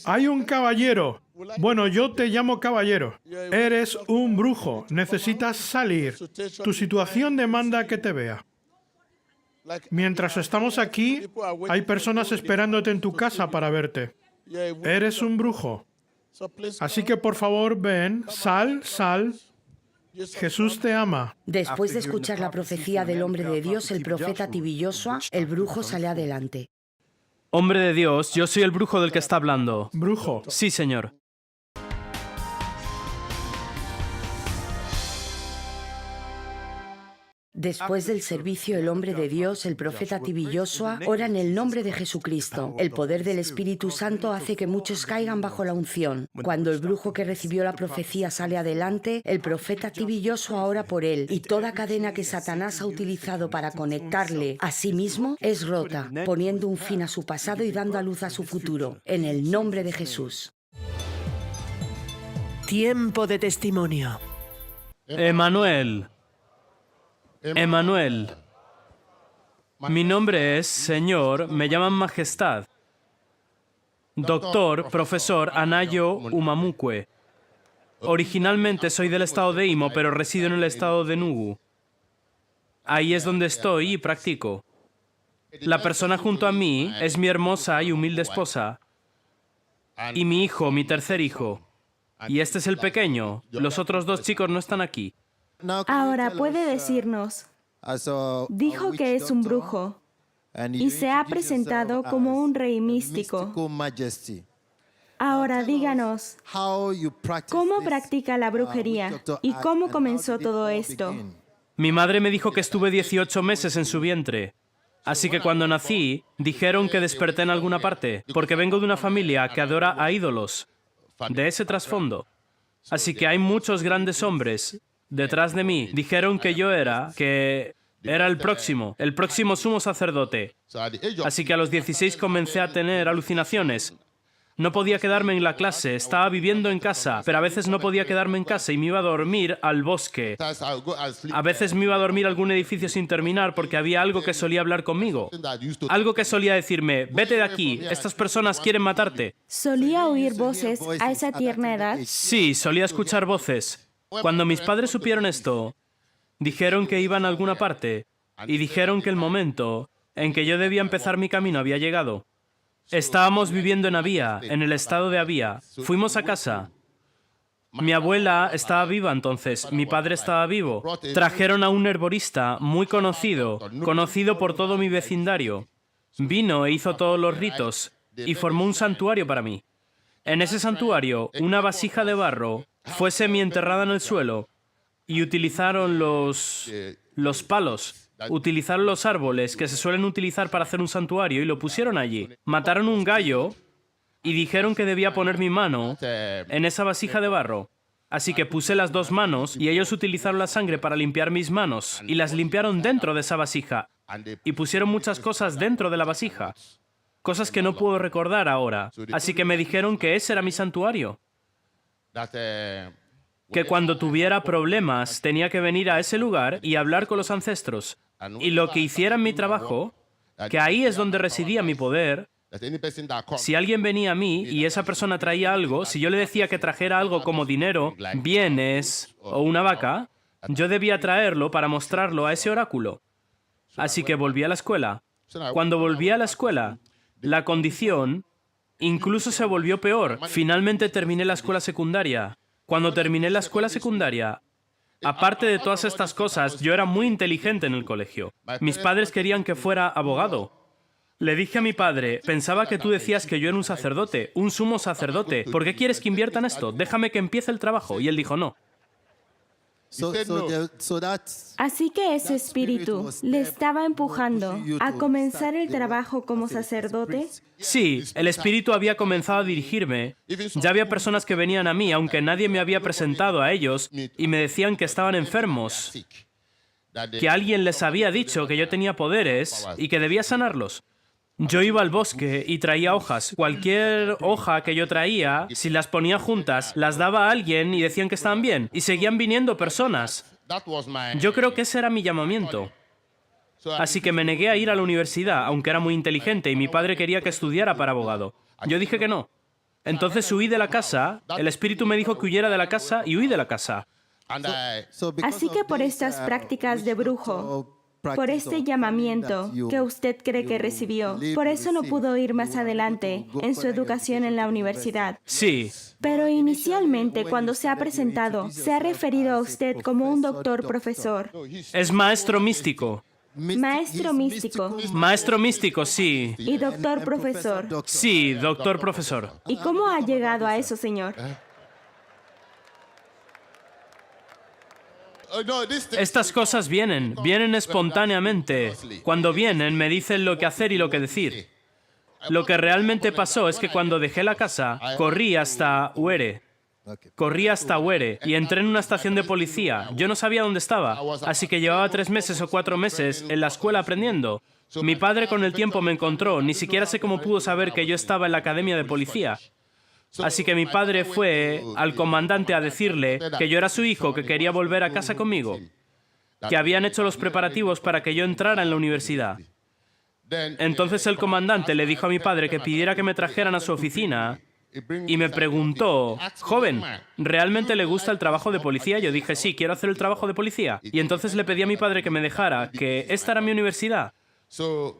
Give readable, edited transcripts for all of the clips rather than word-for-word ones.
Hay un caballero. Bueno, yo te llamo caballero. Eres un brujo. Necesitas salir. Tu situación demanda que te vea. Mientras estamos aquí, hay personas esperándote en tu casa para verte. Eres un brujo. Así que por favor, ven, sal. Jesús te ama. Después de escuchar la profecía del hombre de Dios, el profeta Tibi Joshua, el brujo sale adelante. Hombre de Dios, yo soy el brujo del que está hablando. Brujo. Sí, señor. Después del servicio, el hombre de Dios, el profeta Tibi Joshua, ora en el nombre de Jesucristo. El poder del Espíritu Santo hace que muchos caigan bajo la unción. Cuando el brujo que recibió la profecía sale adelante, el profeta Tibi Joshua ora por él, y toda cadena que Satanás ha utilizado para conectarle a sí mismo es rota, poniendo un fin a su pasado y dando a luz a su futuro. En el nombre de Jesús. Tiempo de testimonio. Emanuel. Mi nombre es Señor, me llaman Majestad. Doctor, profesor Anayo Umamukwe. Originalmente soy del estado de Imo, pero resido en el estado de Nugu. Ahí es donde estoy y practico. La persona junto a mí es mi hermosa y humilde esposa. Y mi hijo, mi tercer hijo. Y este es el pequeño. Los otros dos chicos no están aquí. Ahora puede decirnos, dijo que es un brujo y se ha presentado como un rey místico. Ahora díganos, ¿cómo practica la brujería y cómo comenzó todo esto? Mi madre me dijo que estuve 18 meses en su vientre. Así que cuando nací, dijeron que desperté en alguna parte, porque vengo de una familia que adora a ídolos, de ese trasfondo. Así que hay muchos grandes hombres detrás de mí. Dijeron que yo era el próximo sumo sacerdote. Así que a los 16 comencé a tener alucinaciones. No podía quedarme en la clase, estaba viviendo en casa, pero a veces no podía quedarme en casa y me iba a dormir al bosque. A veces me iba a dormir a algún edificio sin terminar porque había algo que solía hablar conmigo. Algo que solía decirme, vete de aquí, estas personas quieren matarte. ¿Solía oír voces a esa tierna edad? Sí, solía escuchar voces. Cuando mis padres supieron esto, dijeron que iban a alguna parte y dijeron que el momento en que yo debía empezar mi camino había llegado. Estábamos viviendo en Abia, en el estado de Abia. Fuimos a casa. Mi abuela estaba viva entonces, mi padre estaba vivo. Trajeron a un herborista muy conocido por todo mi vecindario. Vino e hizo todos los ritos y formó un santuario para mí. En ese santuario, una vasija de barro fue semienterrada en el suelo y utilizaron los palos. Utilizaron los árboles que se suelen utilizar para hacer un santuario y lo pusieron allí. Mataron un gallo y dijeron que debía poner mi mano en esa vasija de barro. Así que puse las dos manos y ellos utilizaron la sangre para limpiar mis manos y las limpiaron dentro de esa vasija. Y pusieron muchas cosas dentro de la vasija. Cosas que no puedo recordar ahora. Así que me dijeron que ese era mi santuario. Que cuando tuviera problemas tenía que venir a ese lugar y hablar con los ancestros. Y lo que hiciera en mi trabajo, que ahí es donde residía mi poder. Si alguien venía a mí y esa persona traía algo, si yo le decía que trajera algo como dinero, bienes o una vaca, yo debía traerlo para mostrarlo a ese oráculo. Así que volví a la escuela. Cuando volví a la escuela, la condición incluso se volvió peor. Finalmente terminé la escuela secundaria. Cuando terminé la escuela secundaria, aparte de todas estas cosas, yo era muy inteligente en el colegio. Mis padres querían que fuera abogado. Le dije a mi padre, pensaba que tú decías que yo era un sacerdote, un sumo sacerdote. ¿Por qué quieres que invierta en esto? Déjame que empiece el trabajo. Y él dijo, no. Así que ese espíritu le estaba empujando a comenzar el trabajo como sacerdote. Sí, el espíritu había comenzado a dirigirme. Ya había personas que venían a mí, aunque nadie me había presentado a ellos, y me decían que estaban enfermos, que alguien les había dicho que yo tenía poderes y que debía sanarlos. Yo iba al bosque y traía hojas. Cualquier hoja que yo traía, si las ponía juntas, las daba a alguien y decían que estaban bien. Y seguían viniendo personas. Yo creo que ese era mi llamamiento. Así que me negué a ir a la universidad, aunque era muy inteligente y mi padre quería que estudiara para abogado. Yo dije que no. Entonces huí de la casa, el espíritu me dijo que huyera de la casa y huí de la casa. Así que por estas prácticas de brujo, por este llamamiento que usted cree que recibió, por eso no pudo ir más adelante en su educación en la universidad. Sí, Pero inicialmente, cuando se ha presentado, se ha referido a usted como un doctor profesor. es maestro místico. Maestro místico Maestro místico, sí. y doctor profesor. Sí, doctor profesor. ¿Y cómo ha llegado a eso, señor? Estas cosas vienen espontáneamente. Cuando vienen, me dicen lo que hacer y lo que decir. Lo que realmente pasó es que cuando dejé la casa, corrí hasta Uere. Corrí hasta Uere y entré en una estación de policía. Yo no sabía dónde estaba, así que llevaba 3 meses o 4 meses en la escuela aprendiendo. Mi padre con el tiempo me encontró, ni siquiera sé cómo pudo saber que yo estaba en la academia de policía. Así que mi padre fue al comandante a decirle que yo era su hijo, que quería volver a casa conmigo, que habían hecho los preparativos para que yo entrara en la universidad. Entonces el comandante le dijo a mi padre que pidiera que me trajeran a su oficina y me preguntó, joven, ¿realmente le gusta el trabajo de policía? Yo dije, sí, quiero hacer el trabajo de policía. Y entonces le pedí a mi padre que me dejara, que esta era mi universidad.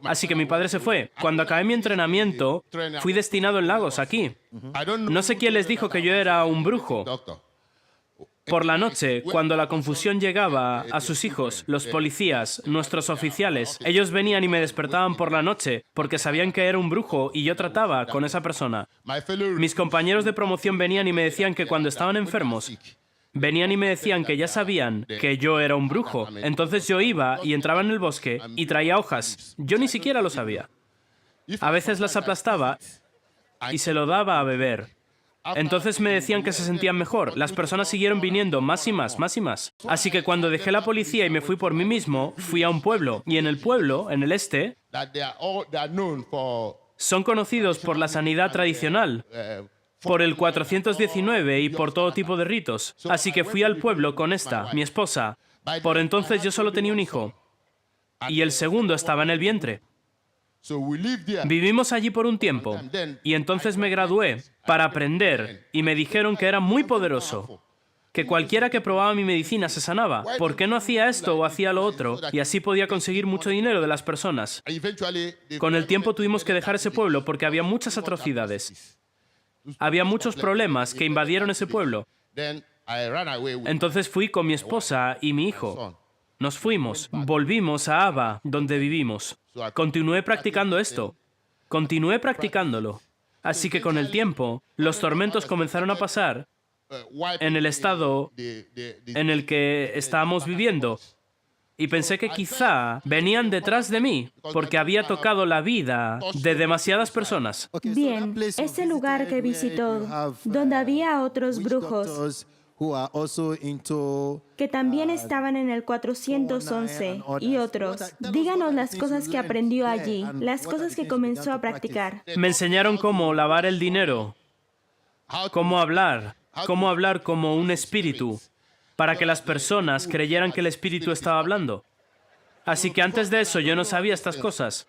Así que mi padre se fue. Cuando acabé mi entrenamiento, fui destinado en Lagos, aquí. No sé quién les dijo que yo era un brujo. Por la noche, cuando la confusión llegaba a sus hijos, los policías, nuestros oficiales, ellos venían y me despertaban por la noche porque sabían que era un brujo y yo trataba con esa persona. Mis compañeros de promoción venían y me decían que cuando estaban enfermos, venían y me decían que ya sabían que yo era un brujo. Entonces yo iba y entraba en el bosque y traía hojas. Yo ni siquiera lo sabía. A veces las aplastaba y se lo daba a beber. Entonces me decían que se sentían mejor. Las personas siguieron viniendo más y más, más y más. Así que cuando dejé la policía y me fui por mí mismo, fui a un pueblo. Y en el pueblo, en el este, son conocidos por la sanidad tradicional, por el 419 y por todo tipo de ritos. Así que fui al pueblo con esta, mi esposa. Por entonces yo solo tenía un hijo. Y el segundo estaba en el vientre. Vivimos allí por un tiempo. Y entonces me gradué para aprender. Y me dijeron que era muy poderoso. Que cualquiera que probaba mi medicina se sanaba. ¿Por qué no hacía esto o hacía lo otro? Y así podía conseguir mucho dinero de las personas. Con el tiempo tuvimos que dejar ese pueblo porque había muchas atrocidades. Había muchos problemas que invadieron ese pueblo. Entonces fui con mi esposa y mi hijo. Nos fuimos, volvimos a Aba, donde vivimos. Continué practicando esto. Continué practicándolo. Así que con el tiempo, los tormentos comenzaron a pasar en el estado en el que estábamos viviendo. Y pensé que quizá venían detrás de mí, porque había tocado la vida de demasiadas personas. Bien, ese lugar que visitó, donde había otros brujos que también estaban en el 411 y otros. Díganos las cosas que aprendió allí, las cosas que comenzó a practicar. Me enseñaron cómo lavar el dinero, cómo hablar como un espíritu, para que las personas creyeran que el espíritu estaba hablando. Así que antes de eso yo no sabía estas cosas.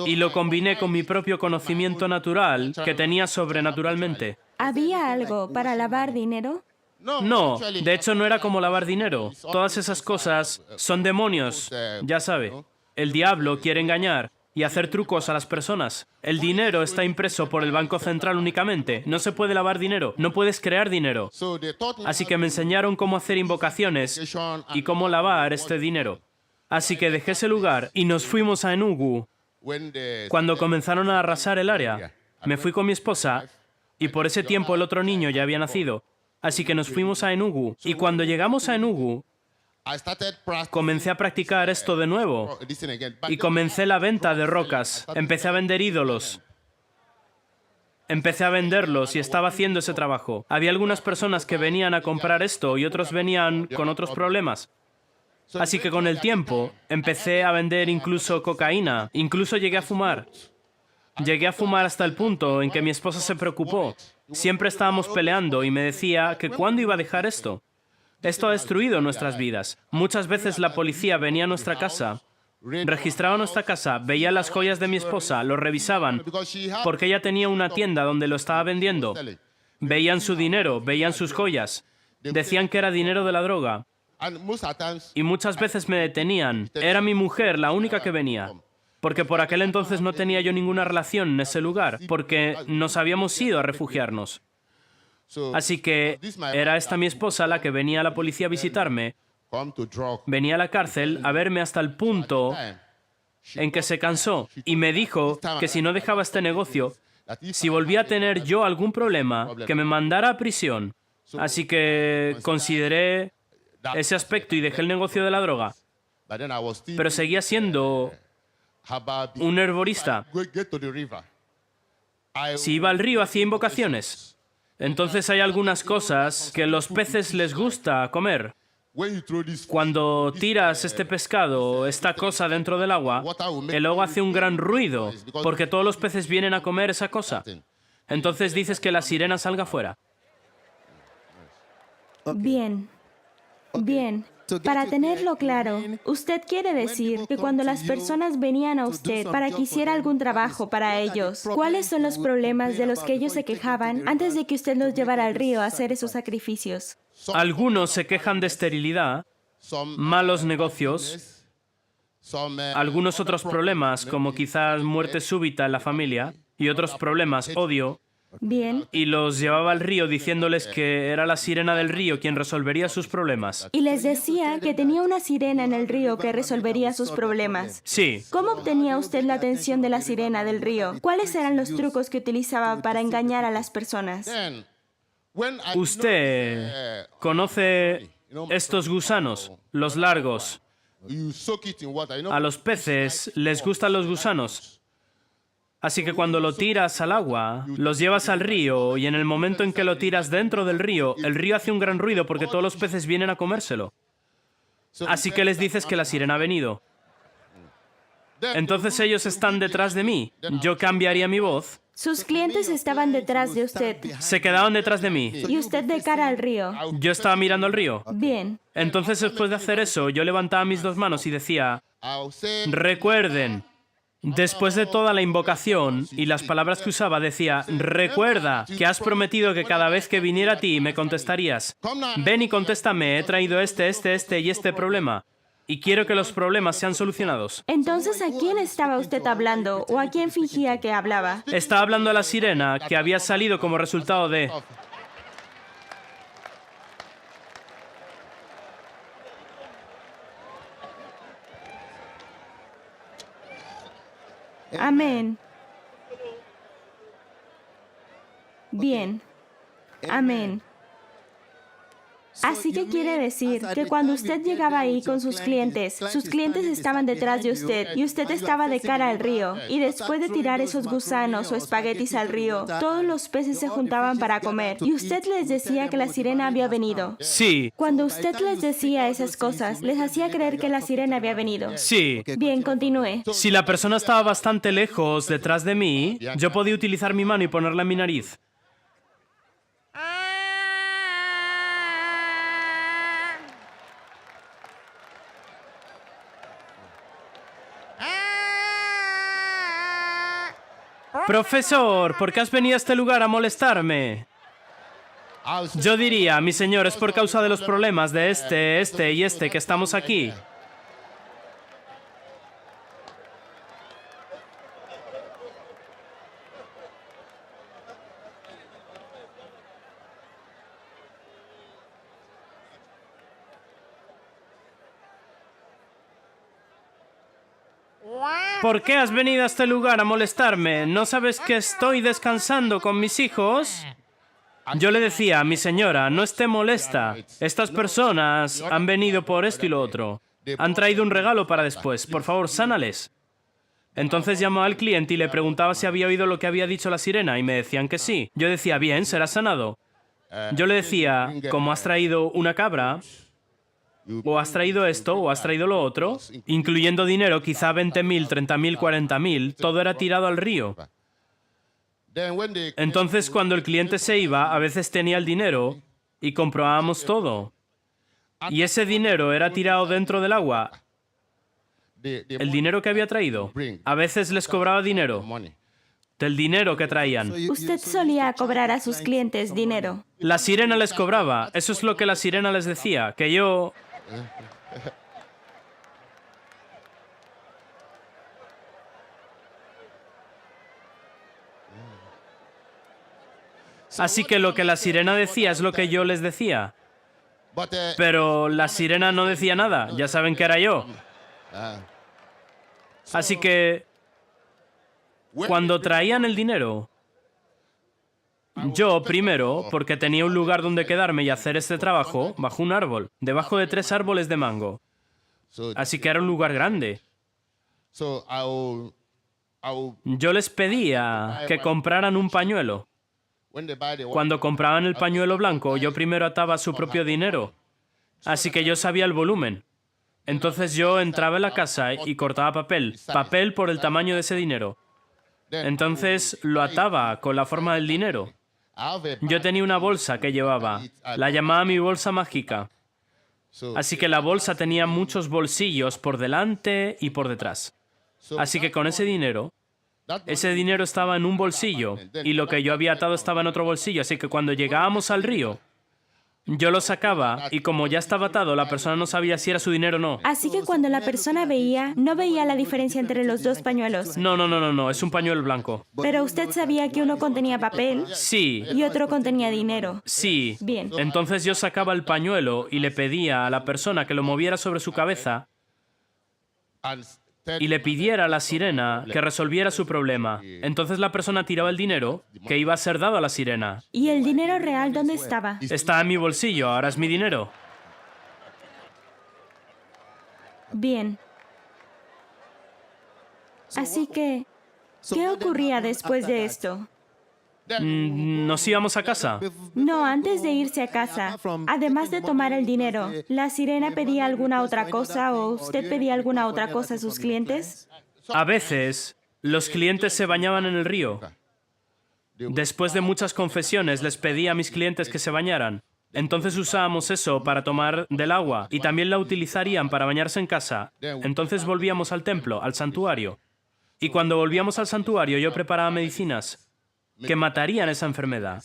Y lo combiné con mi propio conocimiento natural que tenía sobrenaturalmente. ¿Había algo para lavar dinero? No, de hecho no era como lavar dinero. Todas esas cosas son demonios, ya sabe. El diablo quiere engañar y hacer trucos a las personas. El dinero está impreso por el Banco Central únicamente. No se puede lavar dinero, no puedes crear dinero. Así que me enseñaron cómo hacer invocaciones y cómo lavar este dinero. Así que dejé ese lugar y nos fuimos a Enugu cuando comenzaron a arrasar el área. Me fui con mi esposa y por ese tiempo el otro niño ya había nacido. Así que nos fuimos a Enugu. Y cuando llegamos a Enugu, comencé a practicar esto de nuevo. Y comencé la venta de rocas. Empecé a vender ídolos. Empecé a venderlos y estaba haciendo ese trabajo. Había algunas personas que venían a comprar esto y otros venían con otros problemas. Así que con el tiempo empecé a vender incluso cocaína. Incluso llegué a fumar. Llegué a fumar hasta el punto en que mi esposa se preocupó. Siempre estábamos peleando y me decía que ¿cuándo iba a dejar esto? Esto ha destruido nuestras vidas. Muchas veces la policía venía a nuestra casa, registraba nuestra casa, veía las joyas de mi esposa, lo revisaban, porque ella tenía una tienda donde lo estaba vendiendo. Veían su dinero, veían sus joyas. Decían que era dinero de la droga. Y muchas veces me detenían. Era mi mujer la única que venía. Porque por aquel entonces no tenía yo ninguna relación en ese lugar, porque nos habíamos ido a refugiarnos. Así que era esta mi esposa la que venía a la policía a visitarme. Venía a la cárcel a verme hasta el punto en que se cansó y me dijo que si no dejaba este negocio, si volvía a tener yo algún problema, que me mandara a prisión. Así que consideré ese aspecto y dejé el negocio de la droga. Pero seguía siendo un herborista. Si iba al río hacía invocaciones. Entonces hay algunas cosas que los peces les gusta comer. Cuando tiras este pescado, esta cosa dentro del agua, el agua hace un gran ruido, porque todos los peces vienen a comer esa cosa. Entonces dices que la sirena salga fuera. Bien. Bien. Para tenerlo claro, usted quiere decir que cuando las personas venían a usted para que hiciera algún trabajo para ellos, ¿cuáles son los problemas de los que ellos se quejaban antes de que usted los llevara al río a hacer esos sacrificios? Algunos se quejan de esterilidad, malos negocios, algunos otros problemas como quizás muerte súbita en la familia y otros problemas, odio. Bien. Y los llevaba al río diciéndoles que era la sirena del río quien resolvería sus problemas. Y les decía que tenía una sirena en el río que resolvería sus problemas. Sí. ¿Cómo obtenía usted la atención de la sirena del río? ¿Cuáles eran los trucos que utilizaba para engañar a las personas? Usted conoce estos gusanos, los largos. A los peces les gustan los gusanos. Así que cuando lo tiras al agua, los llevas al río y en el momento en que lo tiras dentro del río, el río hace un gran ruido porque todos los peces vienen a comérselo. Así que les dices que la sirena ha venido. Entonces ellos están detrás de mí. Yo cambiaría mi voz. Sus clientes estaban detrás de usted. Se quedaban detrás de mí. Y usted de cara al río. Yo estaba mirando al río. Bien. Entonces después de hacer eso, yo levantaba mis dos manos y decía, recuerden. Después de toda la invocación y las palabras que usaba, decía, recuerda que has prometido que cada vez que viniera a ti me contestarías. Ven y contéstame, he traído este y este problema. Y quiero que los problemas sean solucionados. Entonces, ¿a quién estaba usted hablando o a quién fingía que hablaba? Estaba hablando a la sirena que había salido como resultado de... Amén. Bien. Amén. Así que quiere decir que cuando usted llegaba ahí con sus clientes estaban detrás de usted y usted estaba de cara al río. Y después de tirar esos gusanos o espaguetis al río, todos los peces se juntaban para comer. Y usted les decía que la sirena había venido. Sí. Cuando usted les decía esas cosas, les hacía creer que la sirena había venido. Sí. Bien, continúe. Si la persona estaba bastante lejos detrás de mí, yo podía utilizar mi mano y ponerla en mi nariz. Profesor, ¿por qué has venido a este lugar a molestarme? Yo diría, mi señor, es por causa de los problemas de este y este que estamos aquí. ¿Por qué has venido a este lugar a molestarme? ¿No sabes que estoy descansando con mis hijos? Yo le decía, mi señora, no esté molesta. Estas personas han venido por esto y lo otro. Han traído un regalo para después. Por favor, sánales. Entonces llamó al cliente y le preguntaba si había oído lo que había dicho la sirena y me decían que sí. Yo decía, bien, será sanado. Yo le decía, como has traído una cabra, o has traído esto, o has traído lo otro, incluyendo dinero, quizá 20.000, 30.000, 40.000, todo era tirado al río. Entonces, cuando el cliente se iba, a veces tenía el dinero y comprobábamos todo. Y ese dinero era tirado dentro del agua. El dinero que había traído. A veces les cobraba dinero. del dinero que traían. Usted solía cobrar a sus clientes dinero. La sirena les cobraba, eso es lo que la sirena les decía, que yo... Así que lo que la sirena decía es lo que yo les decía. Pero la sirena no decía nada, ya saben que era yo. Así que cuando traían el dinero, yo primero, porque tenía un lugar donde quedarme y hacer este trabajo, bajo un árbol, debajo de 3 árboles de mango. Así que era un lugar grande. Yo les pedía que compraran un pañuelo. Cuando compraban el pañuelo blanco, yo primero ataba su propio dinero. Así que yo sabía el volumen. Entonces yo entraba en la casa y cortaba papel por el tamaño de ese dinero. Entonces lo ataba con la forma del dinero. Yo tenía una bolsa que llevaba, la llamaba mi bolsa mágica. Así que la bolsa tenía muchos bolsillos por delante y por detrás. Así que con ese dinero estaba en un bolsillo y lo que yo había atado estaba en otro bolsillo. Así que cuando llegábamos al río, yo lo sacaba y como ya estaba atado, la persona no sabía si era su dinero o no. Así que cuando la persona veía, no veía la diferencia entre los dos pañuelos. No, es un pañuelo blanco. Pero usted sabía que uno contenía papel Sí, y otro contenía dinero. sí. Bien. Entonces yo sacaba el pañuelo y le pedía a la persona que lo moviera sobre su cabeza y le pidiera a la sirena que resolviera su problema. Entonces la persona tiraba el dinero que iba a ser dado a la sirena. ¿Y el dinero real dónde estaba? Está en mi bolsillo, ahora es mi dinero. Bien. Así que, ¿qué ocurría después de esto? ¿Nos íbamos a casa? No, antes de irse a casa, además de tomar el dinero, ¿la sirena pedía alguna otra cosa o usted pedía alguna otra cosa a sus clientes? A veces, los clientes se bañaban en el río. Después de muchas confesiones, les pedía a mis clientes que se bañaran. Entonces usábamos eso para tomar del agua y también la utilizarían para bañarse en casa. Entonces volvíamos al templo, al santuario. Y cuando volvíamos al santuario, yo preparaba medicinas que matarían esa enfermedad.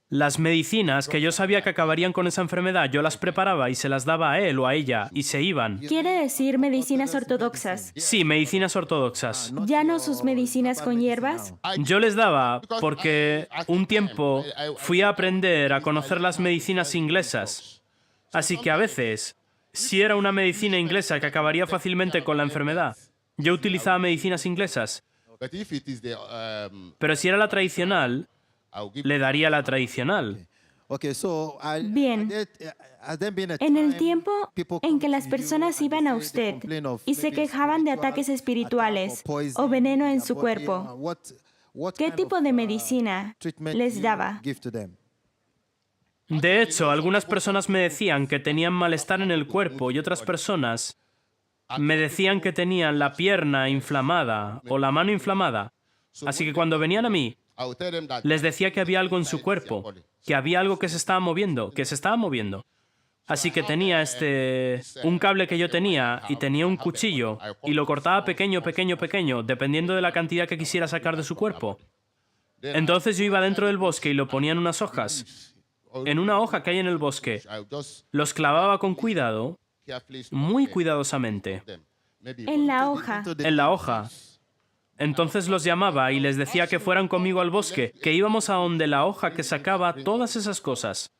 Las medicinas que yo sabía que acabarían con esa enfermedad, yo las preparaba y se las daba a él o a ella y se iban. ¿Quiere decir medicinas ortodoxas? Sí, medicinas ortodoxas. ¿Ya no sus medicinas con hierbas? Yo les daba porque un tiempo fui a aprender a conocer las medicinas inglesas. Así que a veces, si era una medicina inglesa que acabaría fácilmente con la enfermedad, yo utilizaba medicinas inglesas. Pero si era la tradicional, le daría la tradicional. Bien. En el tiempo en que las personas iban a usted y se quejaban de ataques espirituales o veneno en su cuerpo, ¿qué tipo de medicina les daba? De hecho, algunas personas me decían que tenían malestar en el cuerpo y otras personas me decían que tenían la pierna inflamada o la mano inflamada. Así que cuando venían a mí, les decía que había algo en su cuerpo, que había algo que se estaba moviendo, Así que tenía un cable que yo tenía y tenía un cuchillo y lo cortaba pequeño, dependiendo de la cantidad que quisiera sacar de su cuerpo. Entonces yo iba dentro del bosque y lo ponía en unas hojas, en una hoja que hay en el bosque. Los clavaba con cuidado, muy cuidadosamente. En la hoja. En la hoja. Entonces los llamaba y les decía que fueran conmigo al bosque, que íbamos a donde la hoja que sacaba todas esas cosas.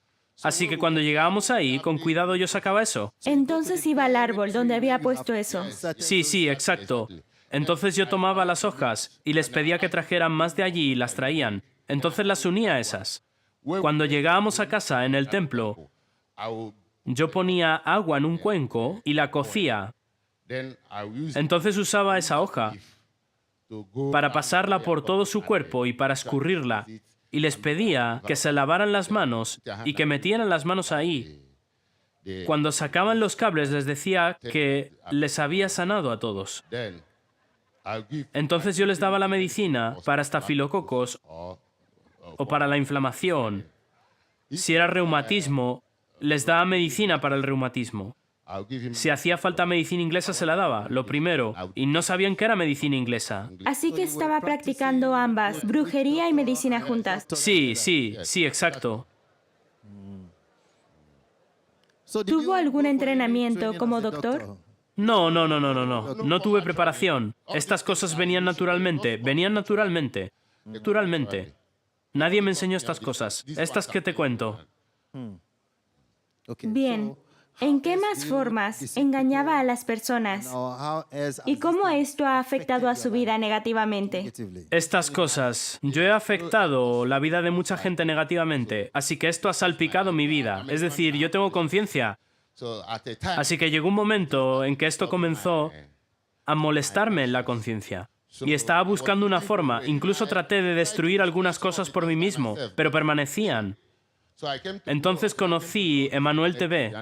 Así que cuando llegábamos ahí, con cuidado yo sacaba eso. Entonces iba al árbol donde había puesto eso. Sí, exacto. Entonces yo tomaba las hojas y les pedía que trajeran más de allí y las traían. Entonces las unía a esas. Cuando llegábamos a casa en el templo, yo ponía agua en un cuenco y la cocía. Entonces usaba esa hoja para pasarla por todo su cuerpo y para escurrirla. Y les pedía que se lavaran las manos y que metieran las manos ahí. Cuando sacaban los cables les decía que les había sanado a todos. Entonces yo les daba la medicina para estafilococos o para la inflamación. Si era reumatismo, les daba medicina para el reumatismo. Si hacía falta medicina inglesa, se la daba, lo primero. Y no sabían qué era medicina inglesa. Así que estaba practicando ambas, brujería y medicina juntas. Sí, exacto. ¿Tuvo algún entrenamiento como doctor? No. No tuve preparación. Estas cosas venían naturalmente. Naturalmente. Nadie me enseñó estas cosas. Estas que te cuento. Bien. ¿En qué más formas engañaba a las personas? ¿Y cómo esto ha afectado a su vida negativamente? Estas cosas. Yo he afectado la vida de mucha gente negativamente, así que esto ha salpicado mi vida. Es decir, yo tengo conciencia. Así que llegó un momento en que esto comenzó a molestarme en la conciencia. Y estaba buscando una forma. Incluso traté de destruir algunas cosas por mí mismo, pero permanecían. Entonces conocí Emmanuel TV.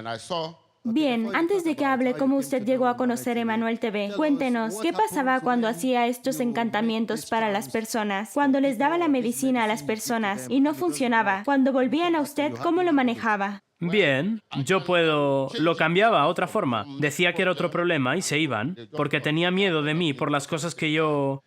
Bien, antes de que hable cómo usted llegó a conocer Emmanuel TV, cuéntenos, ¿qué pasaba cuando hacía estos encantamientos para las personas? Cuando les daba la medicina a las personas y no funcionaba, cuando volvían a usted, ¿cómo lo manejaba? Bien, lo cambiaba a otra forma. Decía que era otro problema y se iban, porque tenía miedo de mí por las cosas que yo...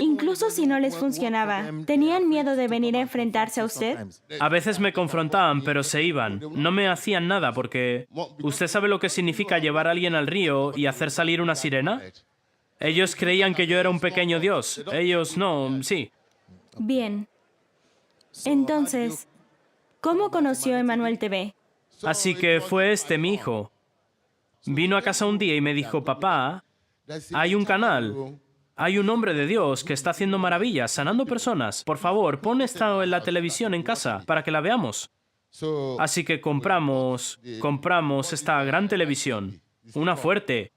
Incluso si no les funcionaba, ¿tenían miedo de venir a enfrentarse a usted? A veces me confrontaban, pero se iban. No me hacían nada porque... ¿Usted sabe lo que significa llevar a alguien al río y hacer salir una sirena? Ellos creían que yo era un pequeño dios. Ellos no, sí. Bien. Entonces, ¿cómo conoció Emmanuel TV? Así que fue mi hijo. Vino a casa un día y me dijo, papá, hay un canal. Hay un hombre de Dios que está haciendo maravillas, sanando personas. Por favor, pon esto en la televisión en casa para que la veamos. Así que compramos esta gran televisión, una fuerte,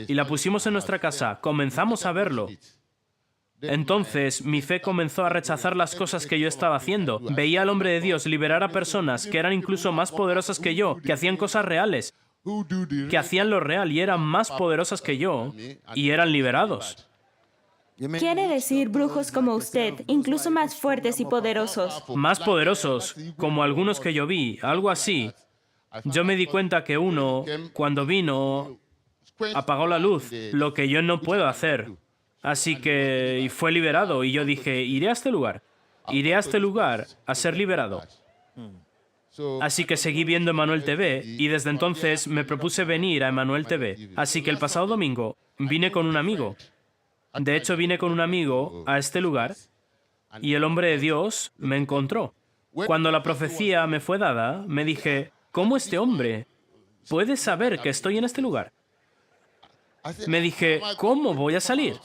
y la pusimos en nuestra casa. Comenzamos a verlo. Entonces, mi fe comenzó a rechazar las cosas que yo estaba haciendo. Veía al hombre de Dios liberar a personas que eran incluso más poderosas que yo, que hacían cosas reales, que hacían lo real y eran más poderosas que yo, y eran liberados. Quiere decir brujos como usted, incluso más fuertes y poderosos. Más poderosos, como algunos que yo vi, algo así. Yo me di cuenta que uno, cuando vino, apagó la luz, lo que yo no puedo hacer. Así que y fue liberado y yo dije, iré a este lugar a ser liberado. Así que seguí viendo Emmanuel TV y desde entonces me propuse venir a Emmanuel TV. Así que el pasado domingo vine con un amigo. De hecho, vine con un amigo a este lugar y el hombre de Dios me encontró. Cuando la profecía me fue dada, me dije, ¿cómo este hombre puede saber que estoy en este lugar? Me dije, ¿cómo voy a salir?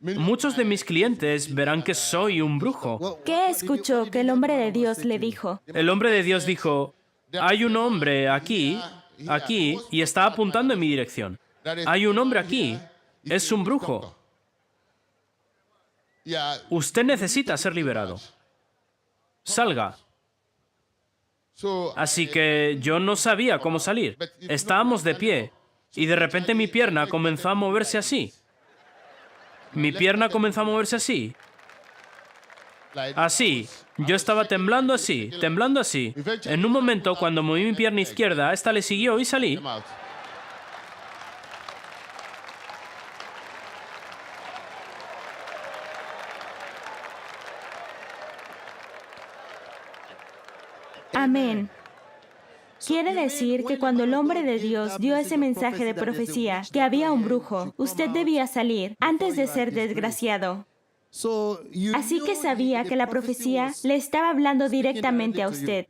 Muchos de mis clientes verán que soy un brujo. ¿Qué escuchó que el hombre de Dios le dijo? El hombre de Dios dijo, hay un hombre aquí, y está apuntando en mi dirección. Hay un hombre aquí, es un brujo. Usted necesita ser liberado. Salga. Así que yo no sabía cómo salir. Estábamos de pie, y de repente mi pierna comenzó a moverse así. Mi pierna comenzó a moverse así. Así. Yo estaba temblando así, temblando así. En un momento, cuando moví mi pierna izquierda, esta le siguió y salí. Amén. Quiere decir que cuando el hombre de Dios dio ese mensaje de profecía, que había un brujo, usted debía salir antes de ser desgraciado. Así que sabía que la profecía le estaba hablando directamente a usted.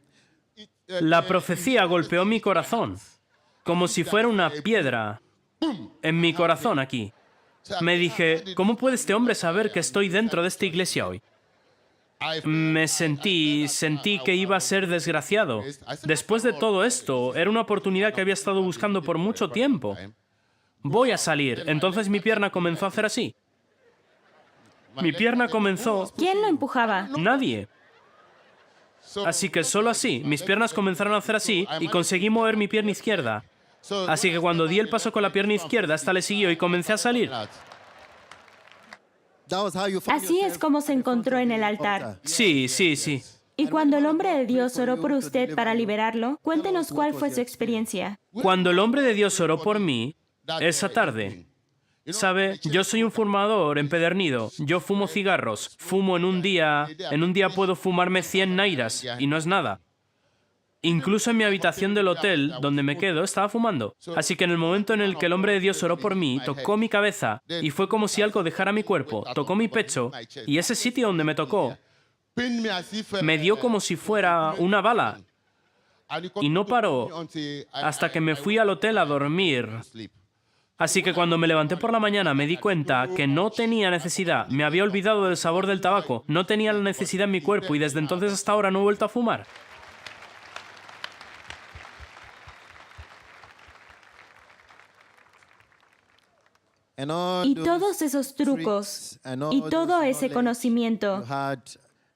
La profecía golpeó mi corazón, como si fuera una piedra en mi corazón aquí. Me dije, ¿cómo puede este hombre saber que estoy dentro de esta iglesia hoy? Me sentí que iba a ser desgraciado. Después de todo esto, era una oportunidad que había estado buscando por mucho tiempo. Voy a salir. Entonces mi pierna comenzó a hacer así. Mi pierna comenzó... ¿Quién lo empujaba? Nadie. Así que solo así, mis piernas comenzaron a hacer así y conseguí mover mi pierna izquierda. Así que cuando di el paso con la pierna izquierda, esta le siguió y comencé a salir. Así es como se encontró en el altar. Sí. Y cuando el hombre de Dios oró por usted para liberarlo, cuéntenos cuál fue su experiencia. Cuando el hombre de Dios oró por mí, esa tarde, ¿sabe? Yo soy un fumador empedernido. Yo fumo cigarros. Fumo en un día puedo fumarme 100 nairas y no es nada. Incluso en mi habitación del hotel donde me quedo estaba fumando. Así que en el momento en el que el hombre de Dios oró por mí, tocó mi cabeza y fue como si algo dejara mi cuerpo, tocó mi pecho y ese sitio donde me tocó me dio como si fuera una bala y no paró hasta que me fui al hotel a dormir. Así que cuando me levanté por la mañana me di cuenta que no tenía necesidad, me había olvidado del sabor del tabaco, no tenía la necesidad en mi cuerpo y desde entonces hasta ahora no he vuelto a fumar. Y todos esos trucos y todo ese conocimiento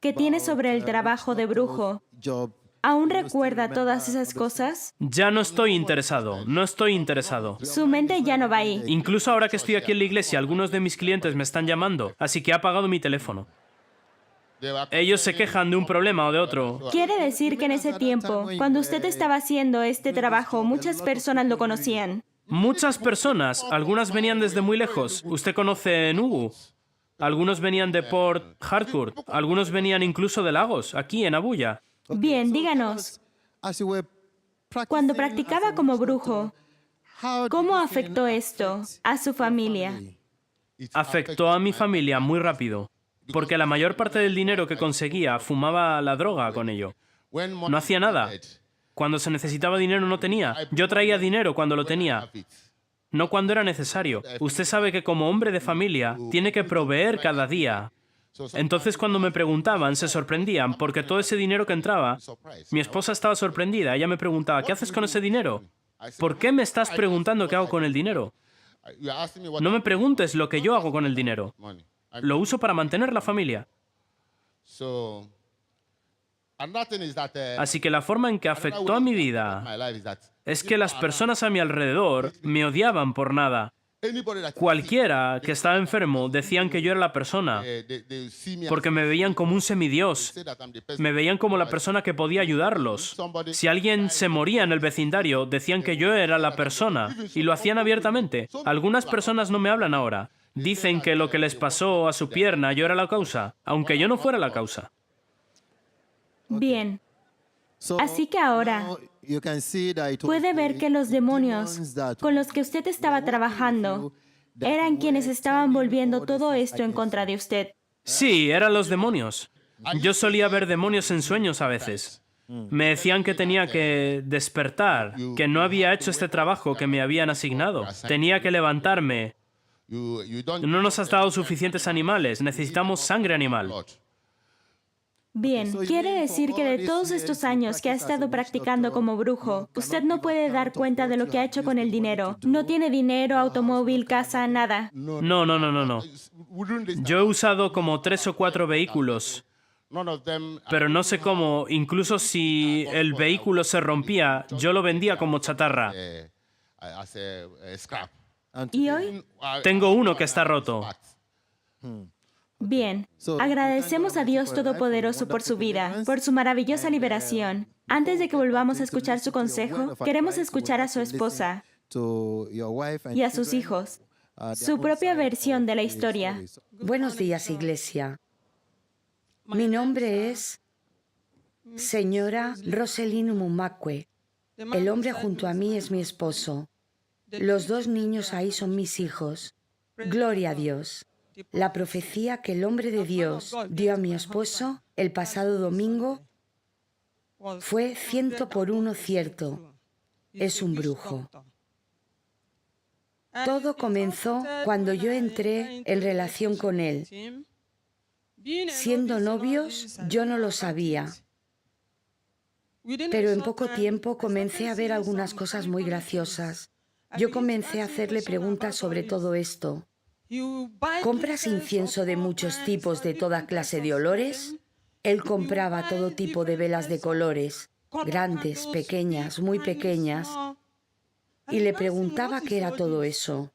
que tiene sobre el trabajo de brujo, ¿aún recuerda todas esas cosas? Ya no estoy interesado, no estoy interesado. Su mente ya no va ahí. Incluso ahora que estoy aquí en la iglesia, algunos de mis clientes me están llamando, así que he apagado mi teléfono. Ellos se quejan de un problema o de otro. Quiere decir que en ese tiempo, cuando usted estaba haciendo este trabajo, muchas personas lo conocían. Muchas personas, algunas venían desde muy lejos. Usted conoce Nubu. Algunos venían de Port Harcourt, algunos venían incluso de Lagos, aquí en Abuya. Bien, díganos, cuando practicaba como brujo, ¿cómo afectó esto a su familia? Afectó a mi familia muy rápido, porque la mayor parte del dinero que conseguía fumaba la droga con ello. No hacía nada. Cuando se necesitaba dinero no tenía. Yo traía dinero cuando lo tenía, no cuando era necesario. Usted sabe que como hombre de familia tiene que proveer cada día. Entonces cuando me preguntaban, se sorprendían, porque todo ese dinero que entraba, mi esposa estaba sorprendida. Ella me preguntaba, ¿qué haces con ese dinero? ¿Por qué me estás preguntando qué hago con el dinero? No me preguntes lo que yo hago con el dinero. Lo uso para mantener la familia. Así que la forma en que afectó a mi vida es que las personas a mi alrededor me odiaban por nada. Cualquiera que estaba enfermo decían que yo era la persona, porque me veían como un semidios. Me veían como la persona que podía ayudarlos. Si alguien se moría en el vecindario, decían que yo era la persona, y lo hacían abiertamente. Algunas personas no me hablan ahora. Dicen que lo que les pasó a su pierna yo era la causa, aunque yo no fuera la causa. Bien. Así que ahora puede ver que los demonios con los que usted estaba trabajando eran quienes estaban volviendo todo esto en contra de usted. Sí, eran los demonios. Yo solía ver demonios en sueños a veces. Me decían que tenía que despertar, que no había hecho este trabajo que me habían asignado. Tenía que levantarme. No nos has dado suficientes animales, necesitamos sangre animal. Bien, quiere decir que de todos estos años que ha estado practicando como brujo, usted no puede dar cuenta de lo que ha hecho con el dinero. No tiene dinero, automóvil, casa, nada. No. Yo he usado como 3 o 4 vehículos, pero no sé cómo, incluso si el vehículo se rompía, yo lo vendía como chatarra. ¿Y hoy? Tengo uno que está roto. Bien, agradecemos a Dios Todopoderoso por su vida, por su maravillosa liberación. Antes de que volvamos a escuchar su consejo, queremos escuchar a su esposa y a sus hijos, su propia versión de la historia. Buenos días, iglesia. Mi nombre es señora Roselyn Mumakwe. El hombre junto a mí es mi esposo. Los 2 niños ahí son mis hijos. Gloria a Dios. La profecía que el hombre de Dios dio a mi esposo el pasado domingo fue 100 por 1 cierto. Es un brujo. Todo comenzó cuando yo entré en relación con él. Siendo novios, yo no lo sabía. Pero en poco tiempo comencé a ver algunas cosas muy graciosas. Yo comencé a hacerle preguntas sobre todo esto. ¿Compras incienso de muchos tipos de toda clase de olores? Él compraba todo tipo de velas de colores, grandes, pequeñas, muy pequeñas, y le preguntaba qué era todo eso.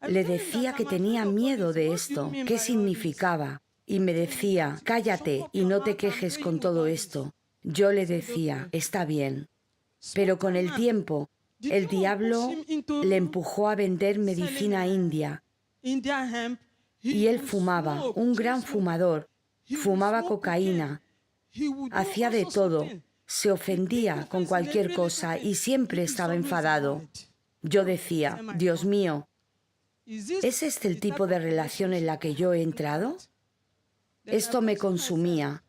Le decía que tenía miedo de esto, qué significaba, y me decía, cállate y no te quejes con todo esto. Yo le decía, está bien. Pero con el tiempo, el diablo le empujó a vender medicina india. Y él fumaba, un gran fumador. Fumaba cocaína. Hacía de todo. Se ofendía con cualquier cosa y siempre estaba enfadado. Yo decía, Dios mío, ¿es este el tipo de relación en la que yo he entrado? Esto me consumía.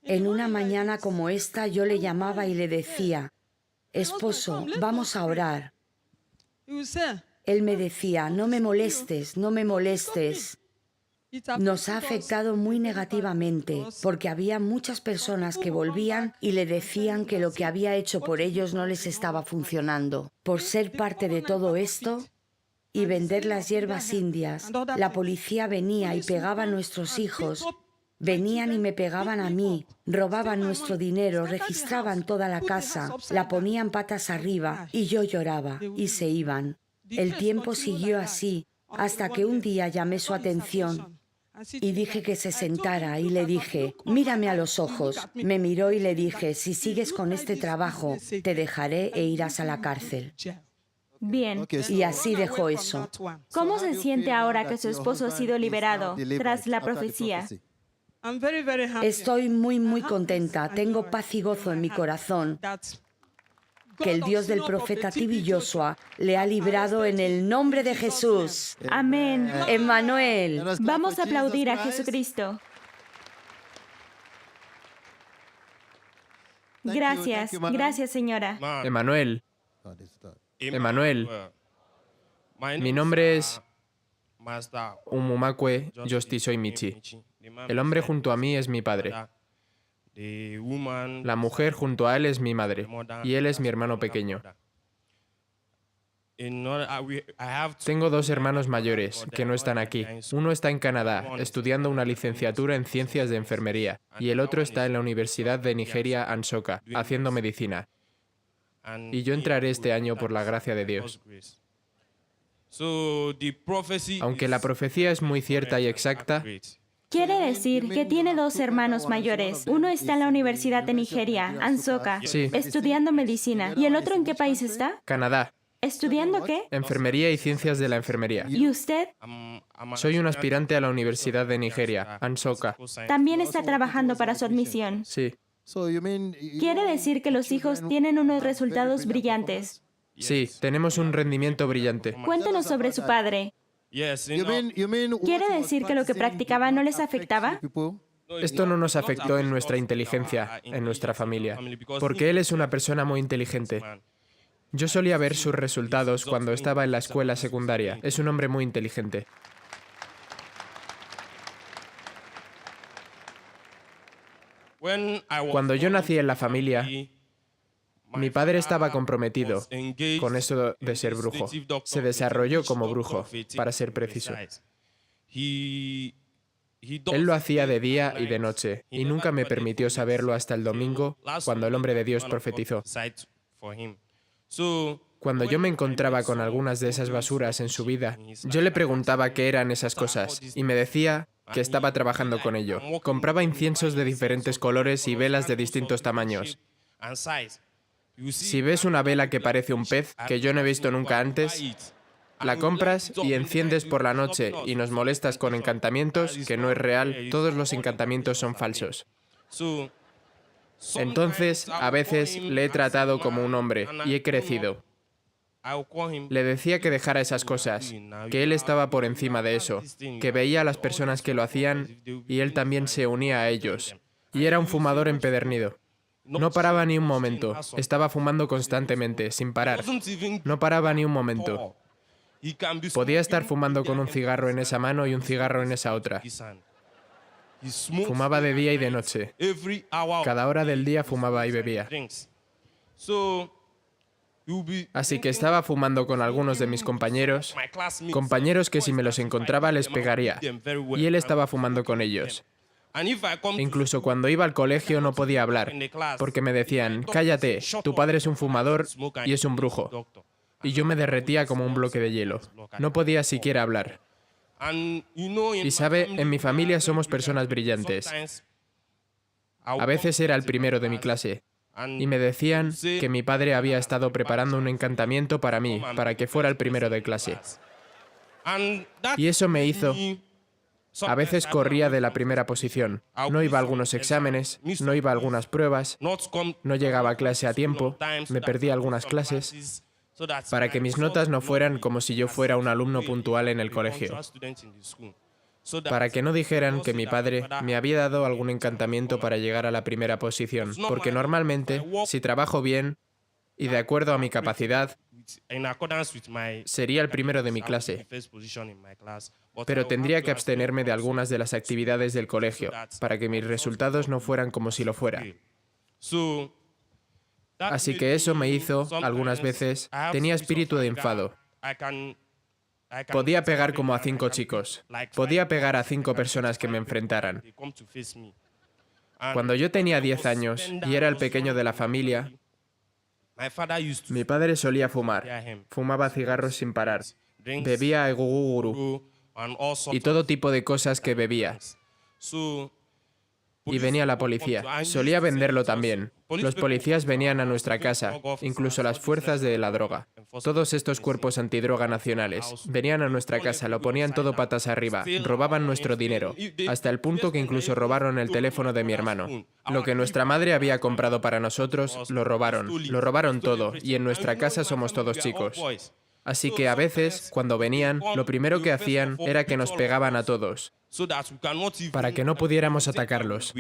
En una mañana como esta yo le llamaba y le decía, esposo, vamos a orar. Él me decía, no me molestes, no me molestes. Nos ha afectado muy negativamente porque había muchas personas que volvían y le decían que lo que había hecho por ellos no les estaba funcionando. Por ser parte de todo esto y vender las hierbas indias, la policía venía y pegaba a nuestros hijos. Venían y me pegaban a mí, robaban nuestro dinero, registraban toda la casa, la ponían patas arriba y yo lloraba y se iban. El tiempo siguió así hasta que un día llamé su atención y dije que se sentara y le dije, mírame a los ojos. Me miró y le dije, si sigues con este trabajo, te dejaré e irás a la cárcel. Bien. Y así dejó eso. ¿Cómo se siente ahora que su esposo ha sido liberado tras la profecía? Estoy muy contenta. Tengo paz y gozo en mi corazón. Que el Dios del profeta Tibi Joshua le ha librado en el nombre de Jesús. Amén. Emmanuel. Vamos a aplaudir a Jesucristo. Gracias, gracias, señora. Emmanuel. Emmanuel. Mi nombre es Umumakwe Yostisoy Michi. El hombre junto a mí es mi padre. La mujer junto a él es mi madre. Y él es mi hermano pequeño. Tengo dos hermanos mayores que no están aquí. Uno está en Canadá, estudiando una licenciatura en ciencias de enfermería. Y el otro está en la Universidad de Nigeria, Anshoka, haciendo medicina. Y yo entraré este año por la gracia de Dios. Aunque la profecía es muy cierta y exacta, Quiere decir que tiene dos hermanos mayores. Uno está en la Universidad de Nigeria, Anshoka, Sí. estudiando medicina. ¿Y el otro en qué país está? Canadá, ¿Estudiando qué? enfermería y ciencias de la enfermería. ¿Y usted? Soy un aspirante a la Universidad de Nigeria, Anshoka. También está trabajando para su admisión. Sí, Quiere decir que los hijos tienen unos resultados brillantes. sí, tenemos un rendimiento brillante. Cuéntenos sobre su padre. ¿Quiere decir que lo que practicaba no les afectaba? Esto no nos afectó en nuestra inteligencia, en nuestra familia, porque él es una persona muy inteligente. Yo solía ver sus resultados cuando estaba en la escuela secundaria. Es un hombre muy inteligente. Cuando yo nací en la familia, mi padre estaba comprometido con eso de ser brujo. Se desarrolló como brujo, para ser preciso. Él lo hacía de día y de noche, y nunca me permitió saberlo hasta el domingo, cuando el hombre de Dios profetizó. Cuando yo me encontraba con algunas de esas basuras en su vida, yo le preguntaba qué eran esas cosas, y me decía que estaba trabajando con ello. Compraba inciensos de diferentes colores y velas de distintos tamaños. Si ves una vela que parece un pez, que yo no he visto nunca antes, la compras y enciendes por la noche y nos molestas con encantamientos, que no es real, todos los encantamientos son falsos. Entonces, a veces le he tratado como un hombre y he crecido. Le decía que dejara esas cosas, que él estaba por encima de eso, que veía a las personas que lo hacían y él también se unía a ellos. Y era un fumador empedernido. No paraba ni un momento, estaba fumando constantemente, sin parar. No paraba ni un momento. Podía estar fumando con un cigarro en esa mano y un cigarro en esa otra. Fumaba de día y de noche. Cada hora del día fumaba y bebía. Así que estaba fumando con algunos de mis compañeros que si me los encontraba les pegaría. Y él estaba fumando con ellos. Incluso cuando iba al colegio no podía hablar, porque me decían, cállate, tu padre es un fumador y es un brujo. Y yo me derretía como un bloque de hielo. No podía siquiera hablar. Y sabe, en mi familia somos personas brillantes. A veces era el primero de mi clase. Y me decían que mi padre había estado preparando un encantamiento para mí, para que fuera el primero de clase. Y eso me hizo... A veces corría de la primera posición. No iba a algunos exámenes, no iba a algunas pruebas, no llegaba a clase a tiempo, me perdía algunas clases, para que mis notas no fueran como si yo fuera un alumno puntual en el colegio. Para que no dijeran que mi padre me había dado algún encantamiento para llegar a la primera posición, porque normalmente, si trabajo bien y de acuerdo a mi capacidad, sería el primero de mi clase, pero tendría que abstenerme de algunas de las actividades del colegio, para que mis resultados no fueran como si lo fuera. Así que eso me hizo, algunas veces, tenía espíritu de enfado. Podía pegar como a 5 chicos. Podía pegar a 5 personas que me enfrentaran. Cuando yo tenía 10 años y era el pequeño de la familia, mi padre solía fumar. Fumaba cigarros sin parar. Bebía eguguguru y todo tipo de cosas que bebía. Y venía la policía. Solía venderlo también. Los policías venían a nuestra casa, incluso las fuerzas de la droga. Todos estos cuerpos antidroga nacionales venían a nuestra casa, lo ponían todo patas arriba, robaban nuestro dinero, hasta el punto que incluso robaron el teléfono de mi hermano. Lo que nuestra madre había comprado para nosotros, lo robaron todo, y en nuestra casa somos todos chicos. Así que a veces, cuando venían, lo primero que hacían era que nos pegaban a todos, para que no pudiéramos atacarlos.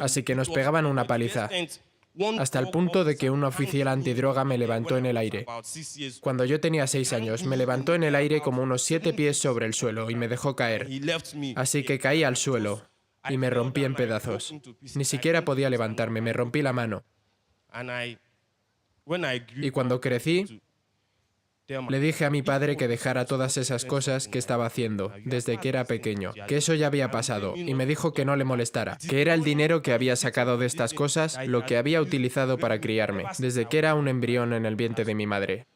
Así que nos pegaban una paliza, hasta el punto de que un oficial antidroga me levantó en el aire. Cuando yo tenía 6 años, me levantó en el aire como unos 7 pies sobre el suelo y me dejó caer. Así que caí al suelo y me rompí en pedazos. Ni siquiera podía levantarme, me rompí la mano. Y cuando crecí, le dije a mi padre que dejara todas esas cosas que estaba haciendo desde que era pequeño, que eso ya había pasado, y me dijo que no le molestara, que era el dinero que había sacado de estas cosas lo que había utilizado para criarme, desde que era un embrión en el vientre de mi madre.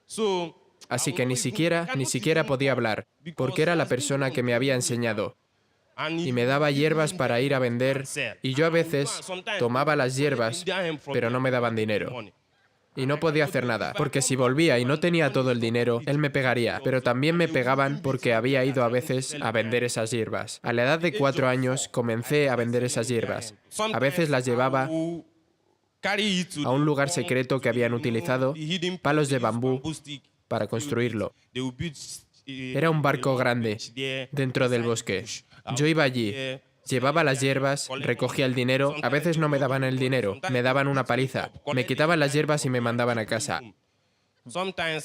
Así que ni siquiera podía hablar, porque era la persona que me había enseñado. Y me daba hierbas para ir a vender, y yo a veces tomaba las hierbas, pero no me daban dinero. Y no podía hacer nada, porque si volvía y no tenía todo el dinero, él me pegaría, pero también me pegaban porque había ido a veces a vender esas hierbas. A la edad de 4 años comencé a vender esas hierbas. A veces las llevaba a un lugar secreto que habían utilizado, palos de bambú, para construirlo. Era un barco grande dentro del bosque. Yo iba allí. Llevaba las hierbas, recogía el dinero, a veces no me daban el dinero, me daban una paliza, me quitaban las hierbas y me mandaban a casa.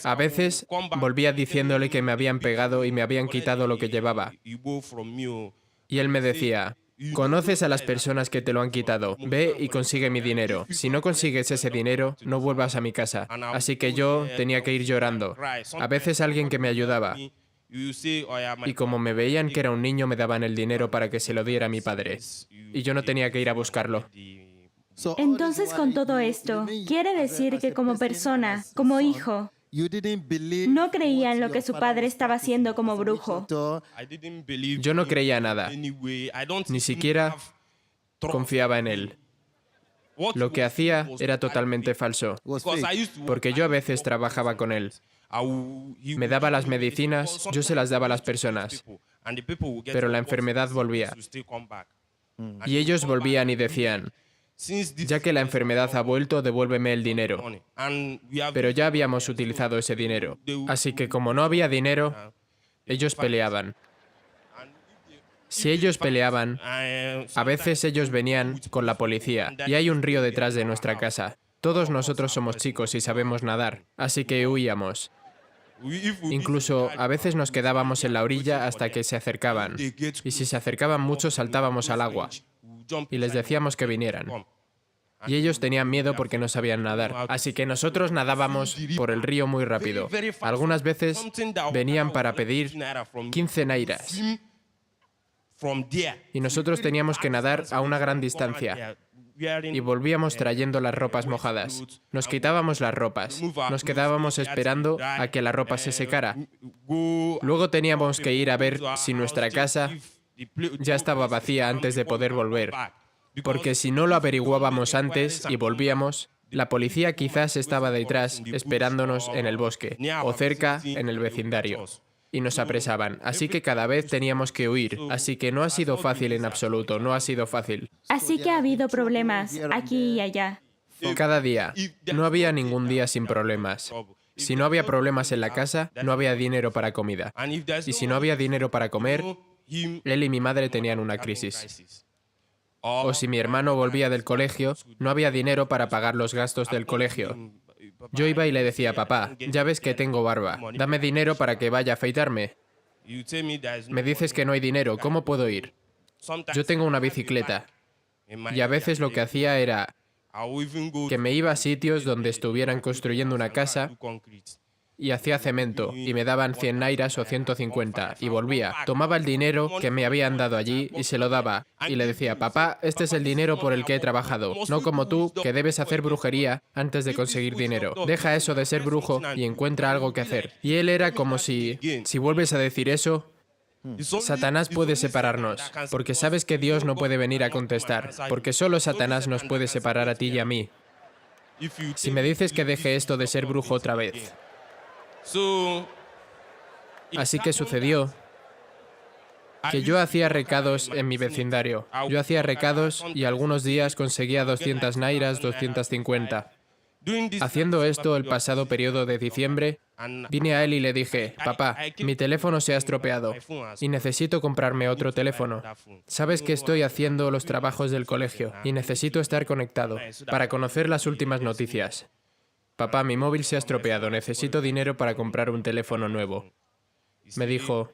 A veces volvía diciéndole que me habían pegado y me habían quitado lo que llevaba. Y él me decía, conoces a las personas que te lo han quitado, ve y consigue mi dinero. Si no consigues ese dinero, no vuelvas a mi casa. Así que yo tenía que ir llorando. A veces alguien que me ayudaba. Y como me veían que era un niño, me daban el dinero para que se lo diera a mi padre. Y yo no tenía que ir a buscarlo. Entonces, con todo esto, quiere decir que como persona, como hijo, no creía en lo que su padre estaba haciendo como brujo. Yo no creía nada. Ni siquiera confiaba en él. Lo que hacía era totalmente falso, porque yo a veces trabajaba con él. Me daba las medicinas, yo se las daba a las personas, pero la enfermedad volvía. Y ellos volvían y decían, ya que la enfermedad ha vuelto, devuélveme el dinero. Pero ya habíamos utilizado ese dinero. Así que como no había dinero, ellos peleaban. Si ellos peleaban, a veces ellos venían con la policía, y hay un río detrás de nuestra casa. Todos nosotros somos chicos y sabemos nadar, así que huíamos. Incluso a veces nos quedábamos en la orilla hasta que se acercaban, y si se acercaban mucho saltábamos al agua, y les decíamos que vinieran. Y ellos tenían miedo porque no sabían nadar, así que nosotros nadábamos por el río muy rápido. Algunas veces venían para pedir 15 nairas, y nosotros teníamos que nadar a una gran distancia. y volvíamos trayendo las ropas mojadas. Nos quitábamos las ropas. Nos quedábamos esperando a que la ropa se secara. Luego teníamos que ir a ver si nuestra casa ya estaba vacía antes de poder volver. Porque si no lo averiguábamos antes y volvíamos, la policía quizás estaba detrás esperándonos en el bosque o cerca en el vecindario. Y nos apresaban, así que cada vez teníamos que huir. Así que no ha sido fácil en absoluto, no ha sido fácil. Así que ha habido problemas aquí y allá. Cada día. No había ningún día sin problemas. Si no había problemas en la casa, no había dinero para comida. Y si no había dinero para comer, él y mi madre tenían una crisis. O si mi hermano volvía del colegio, no había dinero para pagar los gastos del colegio. Yo iba y le decía, papá, ya ves que tengo barba, dame dinero para que vaya a afeitarme. Me dices que no hay dinero, ¿cómo puedo ir? Yo tengo una bicicleta. Y a veces lo que hacía era que me iba a sitios donde estuvieran construyendo una casa y hacía cemento y me daban 100 nairas o 150 y volvía. Tomaba el dinero que me habían dado allí y se lo daba y le decía, papá, este es el dinero por el que he trabajado, no como tú que debes hacer brujería antes de conseguir dinero. Deja eso de ser brujo y encuentra algo que hacer. Y él era como si vuelves a decir eso, Satanás puede separarnos, porque sabes que Dios no puede venir a contestar, porque solo Satanás nos puede separar a ti y a mí. Si me dices que deje esto de ser brujo otra vez. Así que sucedió que yo hacía recados en mi vecindario. Yo hacía recados y algunos días conseguía 200 nairas, 250. Haciendo esto el pasado periodo de diciembre, vine a él y le dije, papá, mi teléfono se ha estropeado y necesito comprarme otro teléfono. Sabes que estoy haciendo los trabajos del colegio y necesito estar conectado para conocer las últimas noticias. Papá, mi móvil se ha estropeado, necesito dinero para comprar un teléfono nuevo. Me dijo,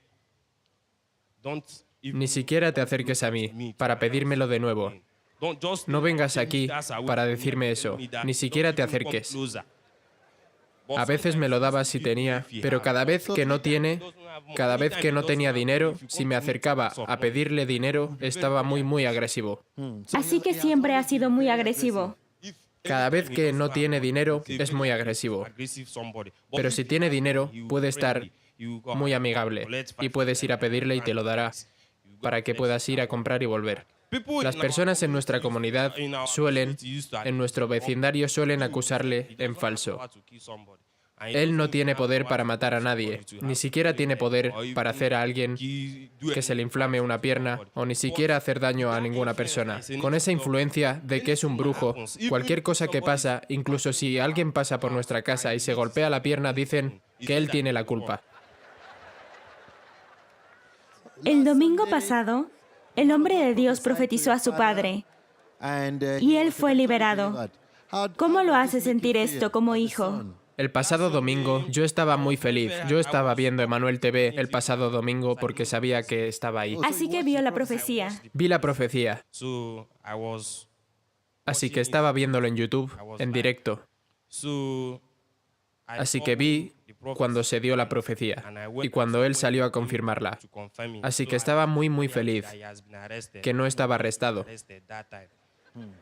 ni siquiera te acerques a mí para pedírmelo de nuevo. No vengas aquí para decirme eso, ni siquiera te acerques. A veces me lo daba si tenía, pero cada vez que no tenía dinero, si me acercaba a pedirle dinero, estaba muy agresivo. Así que siempre ha sido muy agresivo. Cada vez que no tiene dinero, es muy agresivo. Pero si tiene dinero, puede estar muy amigable y puedes ir a pedirle y te lo dará para que puedas ir a comprar y volver. Las personas en nuestra comunidad en nuestro vecindario suelen acusarle en falso. Él no tiene poder para matar a nadie, ni siquiera tiene poder para hacer a alguien que se le inflame una pierna o ni siquiera hacer daño a ninguna persona. Con esa influencia de que es un brujo, cualquier cosa que pasa, incluso si alguien pasa por nuestra casa y se golpea la pierna, dicen que él tiene la culpa. El domingo pasado, el hombre de Dios profetizó a su padre y él fue liberado. ¿Cómo lo hace sentir esto como hijo? El pasado domingo yo estaba muy feliz. Yo estaba viendo Emanuel TV el pasado domingo porque sabía que estaba ahí. Así que vio la profecía. Vi la profecía. Así que estaba viéndolo en YouTube, en directo. Así que vi cuando se dio la profecía y cuando él salió a confirmarla. Así que estaba muy feliz que no estaba arrestado.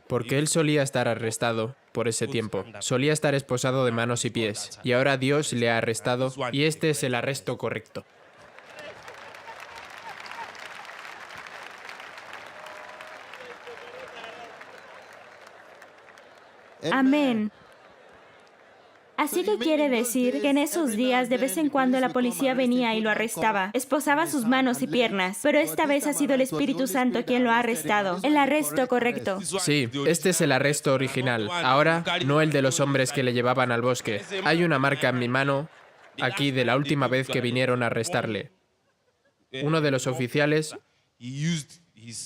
Porque él solía estar arrestado por ese tiempo. Solía estar esposado de manos y pies. Y ahora Dios le ha arrestado y este es el arresto correcto. Amén. Así que quiere decir que en esos días de vez en cuando la policía venía y lo arrestaba, esposaba sus manos y piernas, pero esta vez ha sido el Espíritu Santo quien lo ha arrestado. El arresto correcto. Sí, este es el arresto original. Ahora, no el de los hombres que le llevaban al bosque. Hay una marca en mi mano, aquí, de la última vez que vinieron a arrestarle. Uno de los oficiales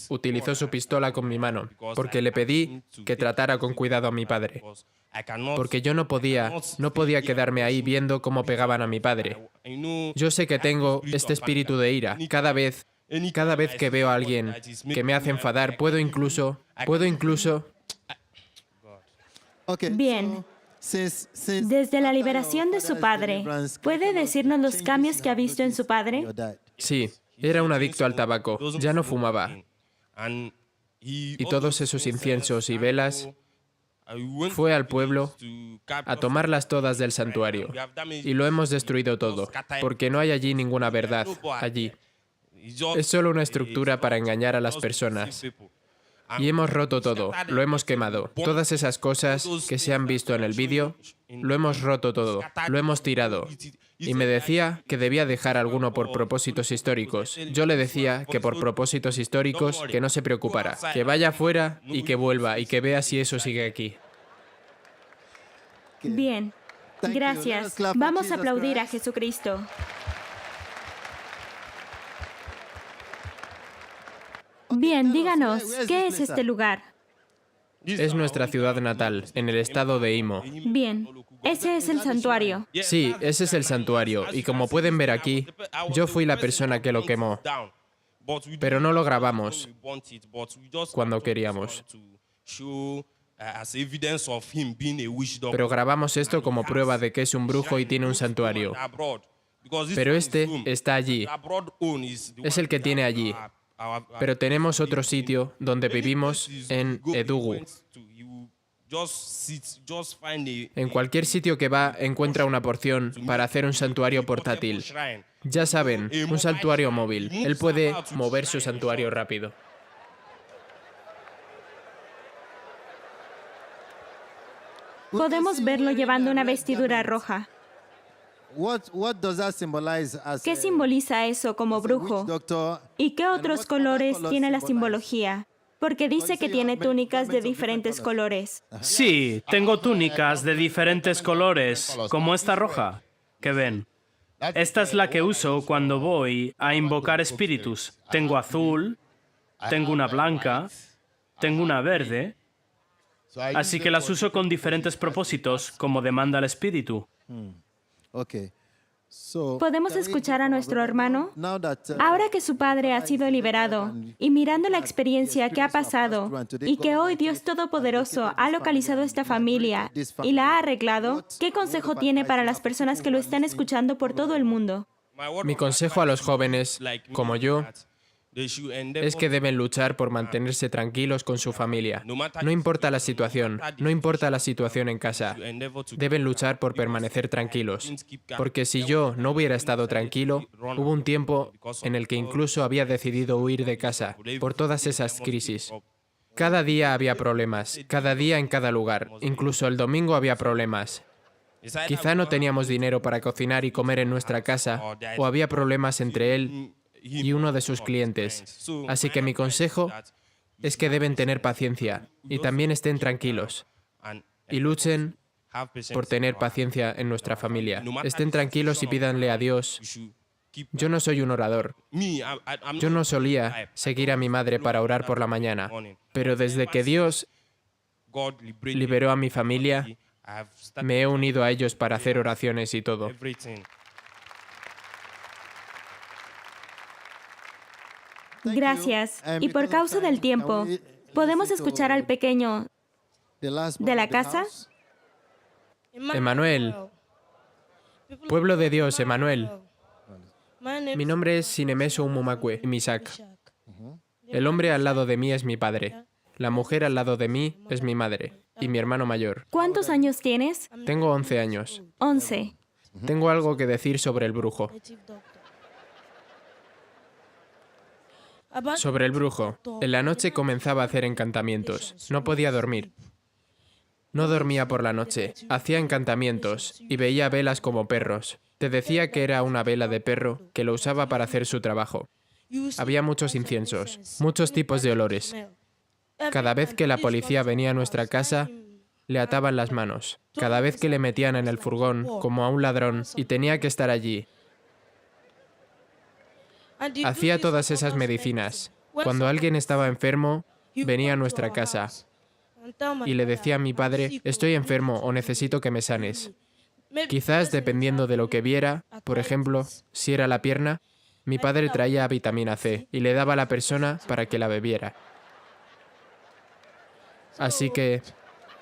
utilizó su pistola con mi mano, porque le pedí que tratara con cuidado a mi padre. Porque yo no podía quedarme ahí viendo cómo pegaban a mi padre. Yo sé que tengo este espíritu de ira. Cada vez que veo a alguien que me hace enfadar, puedo incluso... Bien. Desde la liberación de su padre, ¿puede decirnos los cambios que ha visto en su padre? Sí, era un adicto al tabaco. Ya no fumaba. y todos esos inciensos y velas, fue al pueblo a tomarlas todas del santuario. Y lo hemos destruido todo, porque no hay allí ninguna verdad, allí. Es solo una estructura para engañar a las personas. Y hemos roto todo, lo hemos quemado. Todas esas cosas que se han visto en el vídeo, lo hemos roto todo, lo hemos tirado. Y me decía que debía dejar alguno por propósitos históricos. Yo le decía que por propósitos históricos que no se preocupara, que vaya afuera y que vuelva y que vea si eso sigue aquí. Bien, gracias. Vamos a aplaudir a Jesucristo. Bien, díganos, ¿qué es este lugar? Es nuestra ciudad natal, en el estado de Imo. Bien, ese es el santuario. Sí, ese es el santuario, y como pueden ver aquí, yo fui la persona que lo quemó, pero no lo grabamos cuando queríamos. Pero grabamos esto como prueba de que es un brujo y tiene un santuario. Pero este está allí, es el que tiene allí. Pero tenemos otro sitio donde vivimos en Enugu. En cualquier sitio que va, encuentra una porción para hacer un santuario portátil. Ya saben, un santuario móvil. Él puede mover su santuario rápido. Podemos verlo llevando una vestidura roja. ¿Qué simboliza eso como brujo? ¿Y qué otros colores tiene la simbología? Porque dice que tiene túnicas de diferentes colores. Sí, tengo túnicas de diferentes colores, como esta roja, que ven. Esta es la que uso cuando voy a invocar espíritus. Tengo azul, tengo una blanca, tengo una verde, así que las uso con diferentes propósitos, como demanda el espíritu. ¿Podemos escuchar a nuestro hermano? Ahora que su padre ha sido liberado y mirando la experiencia que ha pasado y que hoy Dios Todopoderoso ha localizado esta familia y la ha arreglado, ¿qué consejo tiene para las personas que lo están escuchando por todo el mundo? Mi consejo a los jóvenes, como yo, es que deben luchar por mantenerse tranquilos con su familia. No importa la situación, no importa la situación en casa. Deben luchar por permanecer tranquilos. Porque si yo no hubiera estado tranquilo, hubo un tiempo en el que incluso había decidido huir de casa por todas esas crisis. Cada día había problemas, cada día en cada lugar. Incluso el domingo había problemas. Quizá no teníamos dinero para cocinar y comer en nuestra casa, o había problemas entre él y uno de sus clientes. Así que mi consejo es que deben tener paciencia y también estén tranquilos y luchen por tener paciencia en nuestra familia. Estén tranquilos y pídanle a Dios. Yo no soy un orador. Yo no solía seguir a mi madre para orar por la mañana, pero desde que Dios liberó a mi familia, me he unido a ellos para hacer oraciones y todo. Gracias. Y por causa del tiempo, ¿podemos escuchar al pequeño de la casa? Emanuel. Pueblo de Dios, Emanuel. Mi nombre es Sinemeso Umumakwe Misak. El hombre al lado de mí es mi padre. La mujer al lado de mí es mi madre y mi hermano mayor. ¿Cuántos años tienes? Tengo 11 años. 11. Tengo algo que decir sobre el brujo. Sobre el brujo. En la noche comenzaba a hacer encantamientos. No podía dormir. No dormía por la noche. Hacía encantamientos y veía velas como perros. Te decía que era una vela de perro que lo usaba para hacer su trabajo. Había muchos inciensos, muchos tipos de olores. Cada vez que la policía venía a nuestra casa, le ataban las manos. Cada vez que le metían en el furgón, como a un ladrón, y tenía que estar allí. Hacía todas esas medicinas. Cuando alguien estaba enfermo, venía a nuestra casa y le decía a mi padre, estoy enfermo o necesito que me sanes. Quizás dependiendo de lo que viera, por ejemplo, si era la pierna, mi padre traía vitamina C y le daba a la persona para que la bebiera. Así que,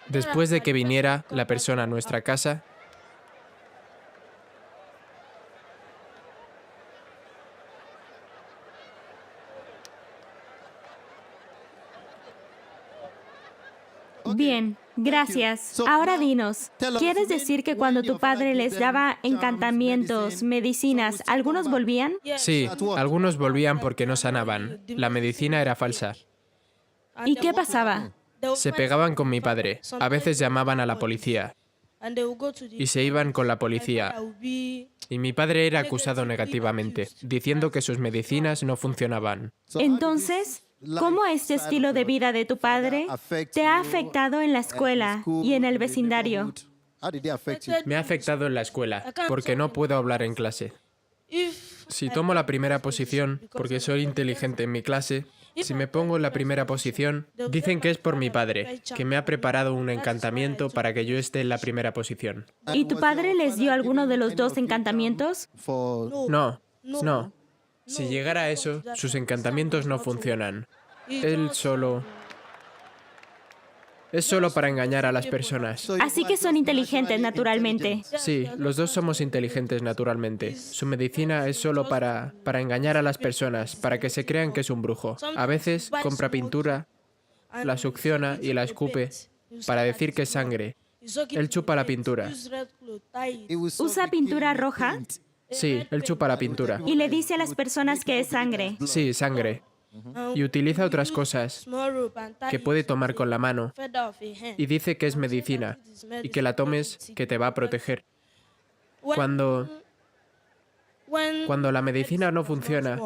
después de que viniera la persona a nuestra casa, Bien, gracias. Ahora dinos, ¿quieres decir que cuando tu padre les daba encantamientos, medicinas, algunos volvían? Sí, algunos volvían porque no sanaban. La medicina era falsa. ¿Y qué pasaba? Se pegaban con mi padre. A veces llamaban a la policía y se iban con la policía. Y mi padre era acusado negativamente, diciendo que sus medicinas no funcionaban. Entonces, ¿cómo este estilo de vida de tu padre te ha afectado en la escuela y en el vecindario? Me ha afectado en la escuela, porque no puedo hablar en clase. Si tomo la primera posición, porque soy inteligente en mi clase, si me pongo en la primera posición, dicen que es por mi padre, que me ha preparado un encantamiento para que yo esté en la primera posición. ¿Y tu padre les dio alguno de los dos encantamientos? No, no. Si llegara a eso, sus encantamientos no funcionan. Es solo para engañar a las personas. Así que son inteligentes naturalmente. Sí, los dos somos inteligentes naturalmente. Su medicina es solo para engañar a las personas, para que se crean que es un brujo. A veces compra pintura, la succiona y la escupe para decir que es sangre. Él chupa la pintura. ¿Usa pintura roja? Sí, él chupa la pintura. Y le dice a las personas que es sangre. Sí, sangre. Y utiliza otras cosas que puede tomar con la mano y dice que es medicina y que la tomes que te va a proteger. Cuando la medicina no funciona,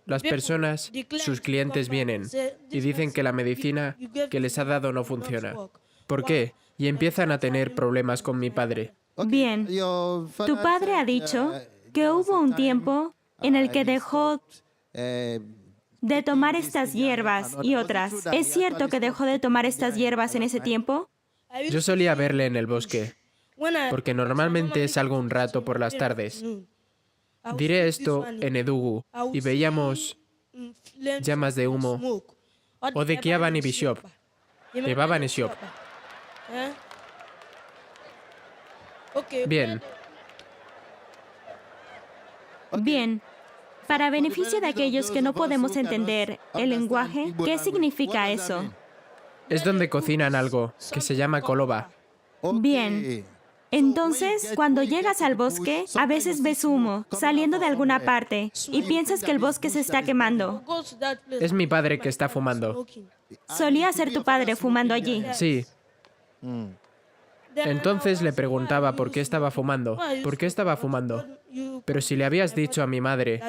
las personas, sus clientes vienen y dicen que la medicina que les ha dado no funciona. ¿Por qué? Y empiezan a tener problemas con mi padre. Bien, tu padre ha dicho que hubo un tiempo en el que dejó de tomar estas hierbas y otras. ¿Es cierto que dejó de tomar estas hierbas en ese tiempo? Yo solía verle en el bosque, porque normalmente salgo un rato por las tardes. Diré esto en Enugu y veíamos llamas de humo o de Kiaban y Bishop. Llevaban Bishop. Bien. Bien. Para beneficio de aquellos que no podemos entender el lenguaje, ¿qué significa eso? Es donde cocinan algo que se llama koloba. Bien. Entonces, cuando llegas al bosque, a veces ves humo saliendo de alguna parte y piensas que el bosque se está quemando. Es mi padre que está fumando. ¿Solía ser tu padre fumando allí? Sí. Entonces le preguntaba por qué estaba fumando. ¿Por qué estaba fumando? Pero si le habías dicho a mi madre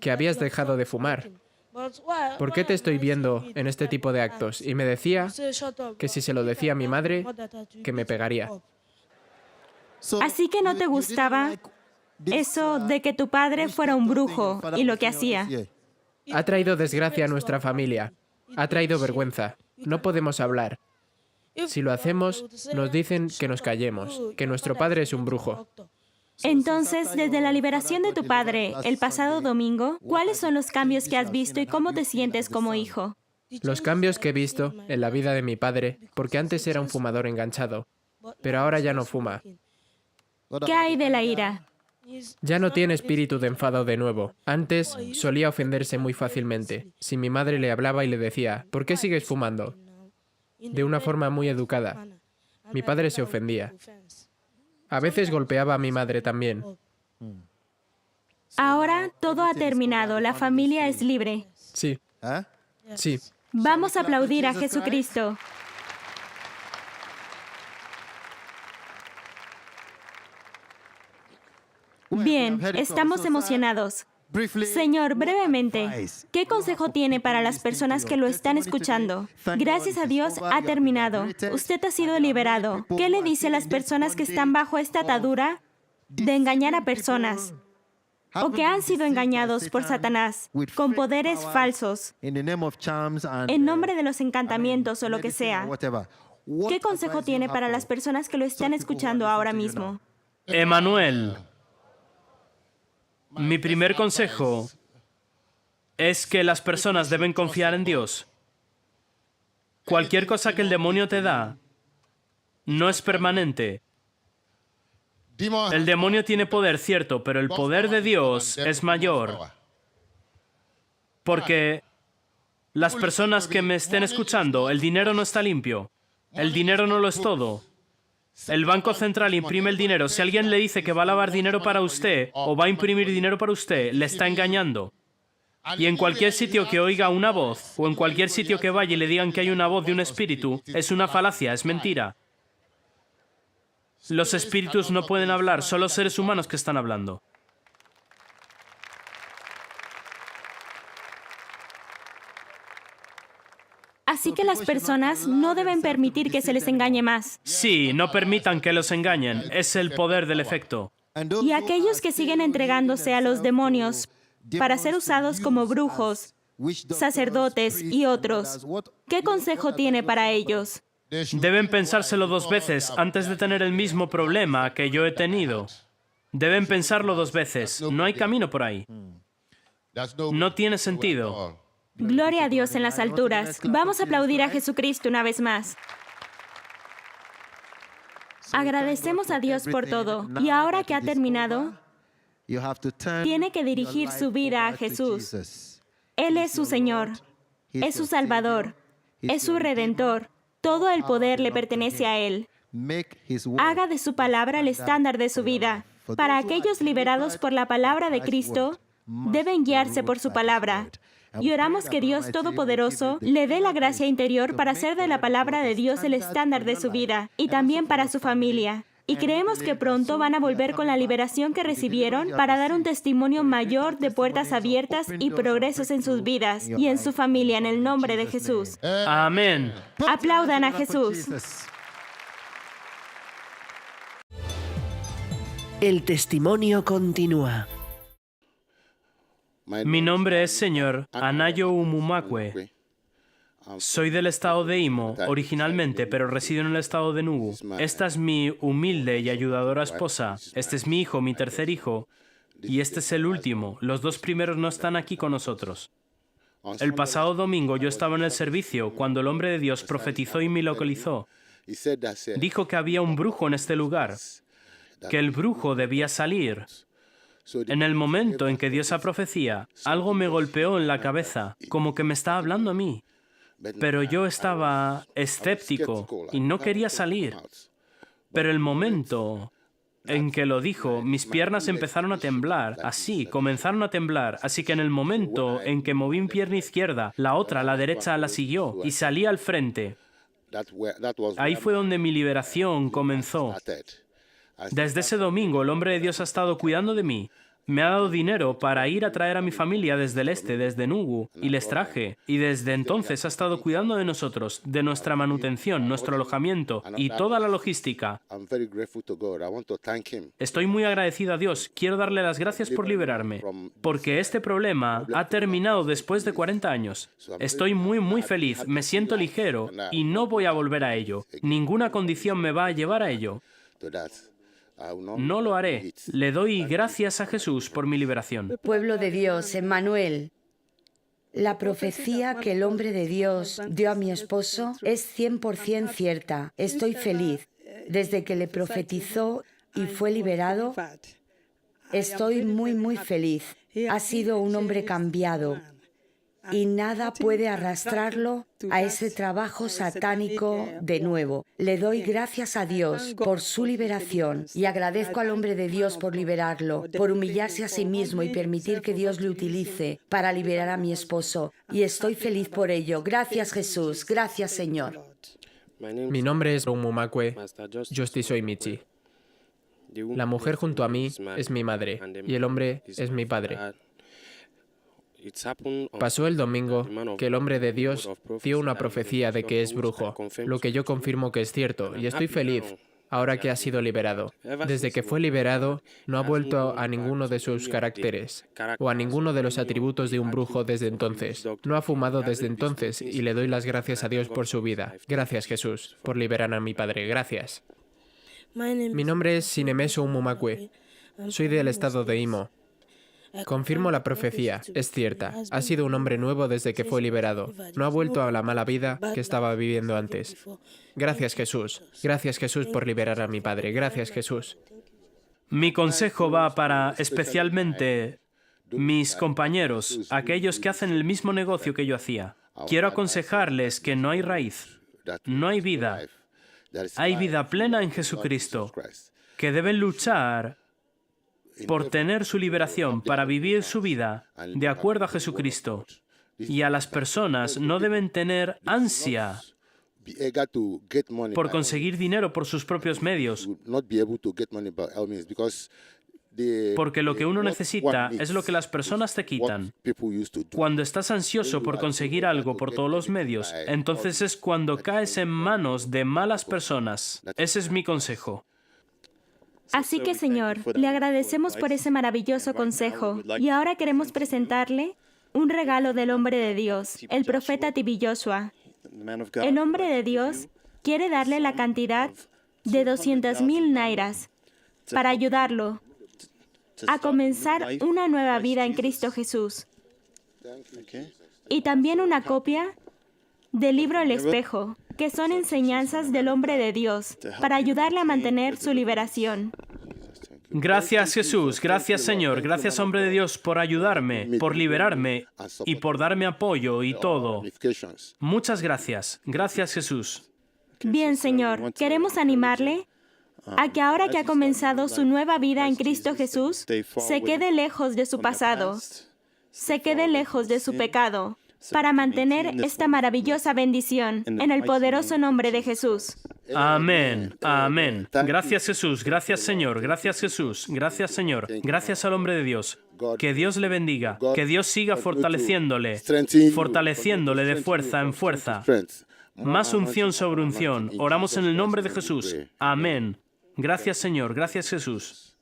que habías dejado de fumar, ¿por qué te estoy viendo en este tipo de actos? Y me decía que si se lo decía a mi madre, que me pegaría. Así que no te gustaba eso de que tu padre fuera un brujo y lo que hacía. Ha traído desgracia a nuestra familia. Ha traído vergüenza. No podemos hablar. Si lo hacemos, nos dicen que nos callemos, que nuestro padre es un brujo. Entonces, desde la liberación de tu padre el pasado domingo, ¿cuáles son los cambios que has visto y cómo te sientes como hijo? Los cambios que he visto en la vida de mi padre, porque antes era un fumador enganchado, pero ahora ya no fuma. ¿Qué hay de la ira? Ya no tiene espíritu de enfado de nuevo. Antes solía ofenderse muy fácilmente. Si mi madre le hablaba y le decía, ¿por qué sigues fumando?, de una forma muy educada, mi padre se ofendía. A veces golpeaba a mi madre también. Ahora todo ha terminado, la familia es libre. Sí. Sí. Vamos a aplaudir a Jesucristo. Bien, estamos emocionados. Señor, brevemente, ¿qué consejo tiene para las personas que lo están escuchando? Gracias a Dios ha terminado. Usted ha sido liberado. ¿Qué le dice a las personas que están bajo esta atadura de engañar a personas o que han sido engañados por Satanás con poderes falsos en nombre de los encantamientos o lo que sea? ¿Qué consejo tiene para las personas que lo están escuchando ahora mismo? Emanuel, mi primer consejo es que las personas deben confiar en Dios. Cualquier cosa que el demonio te da no es permanente. El demonio tiene poder, cierto, pero el poder de Dios es mayor. Porque las personas que me estén escuchando, el dinero no está limpio. El dinero no lo es todo. El Banco Central imprime el dinero. Si alguien le dice que va a lavar dinero para usted o va a imprimir dinero para usted, le está engañando. Y en cualquier sitio que oiga una voz, o en cualquier sitio que vaya y le digan que hay una voz de un espíritu, es una falacia, es mentira. Los espíritus no pueden hablar, son los seres humanos que están hablando. Así que las personas no deben permitir que se les engañe más. Sí, no permitan que los engañen. Es el poder del efecto. Y aquellos que siguen entregándose a los demonios para ser usados como brujos, sacerdotes y otros, ¿qué consejo tiene para ellos? Deben pensárselo 2 veces antes de tener el mismo problema que yo he tenido. Deben pensarlo 2 veces. No hay camino por ahí. No tiene sentido. Gloria a Dios en las alturas. Vamos a aplaudir a Jesucristo una vez más. Agradecemos a Dios por todo. Y ahora que ha terminado, tiene que dirigir su vida a Jesús. Él es su Señor, es su Salvador, es su Redentor. Todo el poder le pertenece a Él. Haga de su palabra el estándar de su vida. Para aquellos liberados por la palabra de Cristo, deben guiarse por su palabra. Y oramos que Dios Todopoderoso le dé la gracia interior para hacer de la palabra de Dios el estándar de su vida y también para su familia. Y creemos que pronto van a volver con la liberación que recibieron para dar un testimonio mayor de puertas abiertas y progresos en sus vidas y en su familia en el nombre de Jesús. Amén. Aplaudan a Jesús. El testimonio continúa. Mi nombre es Señor Anayo Umumakwe. Soy del estado de Imo, originalmente, pero resido en el estado de Nugu. Esta es mi humilde y ayudadora esposa. Este es mi hijo, mi tercer hijo. Y este es el último. Los 2 primeros no están aquí con nosotros. El pasado domingo yo estaba en el servicio cuando el hombre de Dios profetizó y me localizó. Dijo que había un brujo en este lugar, que el brujo debía salir. En el momento en que dio esa profecía, algo me golpeó en la cabeza, como que me estaba hablando a mí. Pero yo estaba escéptico y no quería salir. Pero el momento en que lo dijo, mis piernas empezaron a temblar, así, comenzaron a temblar. Así que en el momento en que moví mi pierna izquierda, la otra, la derecha, la siguió y salí al frente. Ahí fue donde mi liberación comenzó. Desde ese domingo, el hombre de Dios ha estado cuidando de mí. Me ha dado dinero para ir a traer a mi familia desde el este, desde Nugu, y les traje. Y desde entonces ha estado cuidando de nosotros, de nuestra manutención, nuestro alojamiento y toda la logística. Estoy muy agradecido a Dios. Quiero darle las gracias por liberarme, porque este problema ha terminado después de 40 años. Estoy muy feliz, me siento ligero y no voy a volver a ello. Ninguna condición me va a llevar a ello. No lo haré. Le doy gracias a Jesús por mi liberación. Pueblo de Dios, Emmanuel, la profecía que el hombre de Dios dio a mi esposo es 100% cierta. Estoy feliz. Desde que le profetizó y fue liberado, estoy muy feliz. Ha sido un hombre cambiado y nada puede arrastrarlo a ese trabajo satánico de nuevo. Le doy gracias a Dios por su liberación y agradezco al hombre de Dios por liberarlo, por humillarse a sí mismo y permitir que Dios le utilice para liberar a mi esposo. Y estoy feliz por ello. Gracias, Jesús. Gracias, Señor. Mi nombre es Umumakwe Justice Oimichi. La mujer junto a mí es mi madre y el hombre es mi padre. Pasó el domingo que el hombre de Dios dio una profecía de que es brujo, lo que yo confirmo que es cierto, y estoy feliz ahora que ha sido liberado. Desde que fue liberado, no ha vuelto a ninguno de sus caracteres o a ninguno de los atributos de un brujo desde entonces. No ha fumado desde entonces y le doy las gracias a Dios por su vida. Gracias, Jesús, por liberar a mi padre. Gracias. Mi nombre es Sinemeso Umumakwe. Soy del estado de Imo. Confirmo la profecía, es cierta. Ha sido un hombre nuevo desde que fue liberado. No ha vuelto a la mala vida que estaba viviendo antes. Gracias, Jesús. Gracias, Jesús, por liberar a mi padre. Gracias, Jesús. Mi consejo va para especialmente mis compañeros, aquellos que hacen el mismo negocio que yo hacía. Quiero aconsejarles que no hay raíz, no hay vida, Hay vida plena en Jesucristo, que deben luchar por tener su liberación, para vivir su vida de acuerdo a Jesucristo. Y a las personas no deben tener ansia por conseguir dinero por sus propios medios, porque lo que uno necesita es lo que las personas te quitan. Cuando estás ansioso por conseguir algo por todos los medios, entonces es cuando caes en manos de malas personas. Ese es mi consejo. Así que, Señor, le agradecemos por ese maravilloso consejo. Y ahora queremos presentarle un regalo del hombre de Dios, el profeta T.B. Joshua. El hombre de Dios quiere darle la cantidad de 200,000 nairas para ayudarlo a comenzar una nueva vida en Cristo Jesús. Y también una copia del libro El Espejo, que son enseñanzas del hombre de Dios, para ayudarle a mantener su liberación. Gracias, Jesús. Gracias, Señor. Gracias, hombre de Dios, por ayudarme, por liberarme y por darme apoyo y todo. Muchas gracias. Gracias, Jesús. Bien, Señor, queremos animarle a que ahora que ha comenzado su nueva vida en Cristo Jesús, se quede lejos de su pasado, se quede lejos de su pecado, para mantener esta maravillosa bendición en el poderoso nombre de Jesús. Amén. Amén. Gracias, Jesús. Gracias, Señor. Gracias, Jesús. Gracias, Señor. Gracias al hombre de Dios. Que Dios le bendiga. Que Dios siga fortaleciéndole de fuerza en fuerza. Más unción sobre unción. Oramos en el nombre de Jesús. Amén. Gracias, Señor. Gracias, Jesús.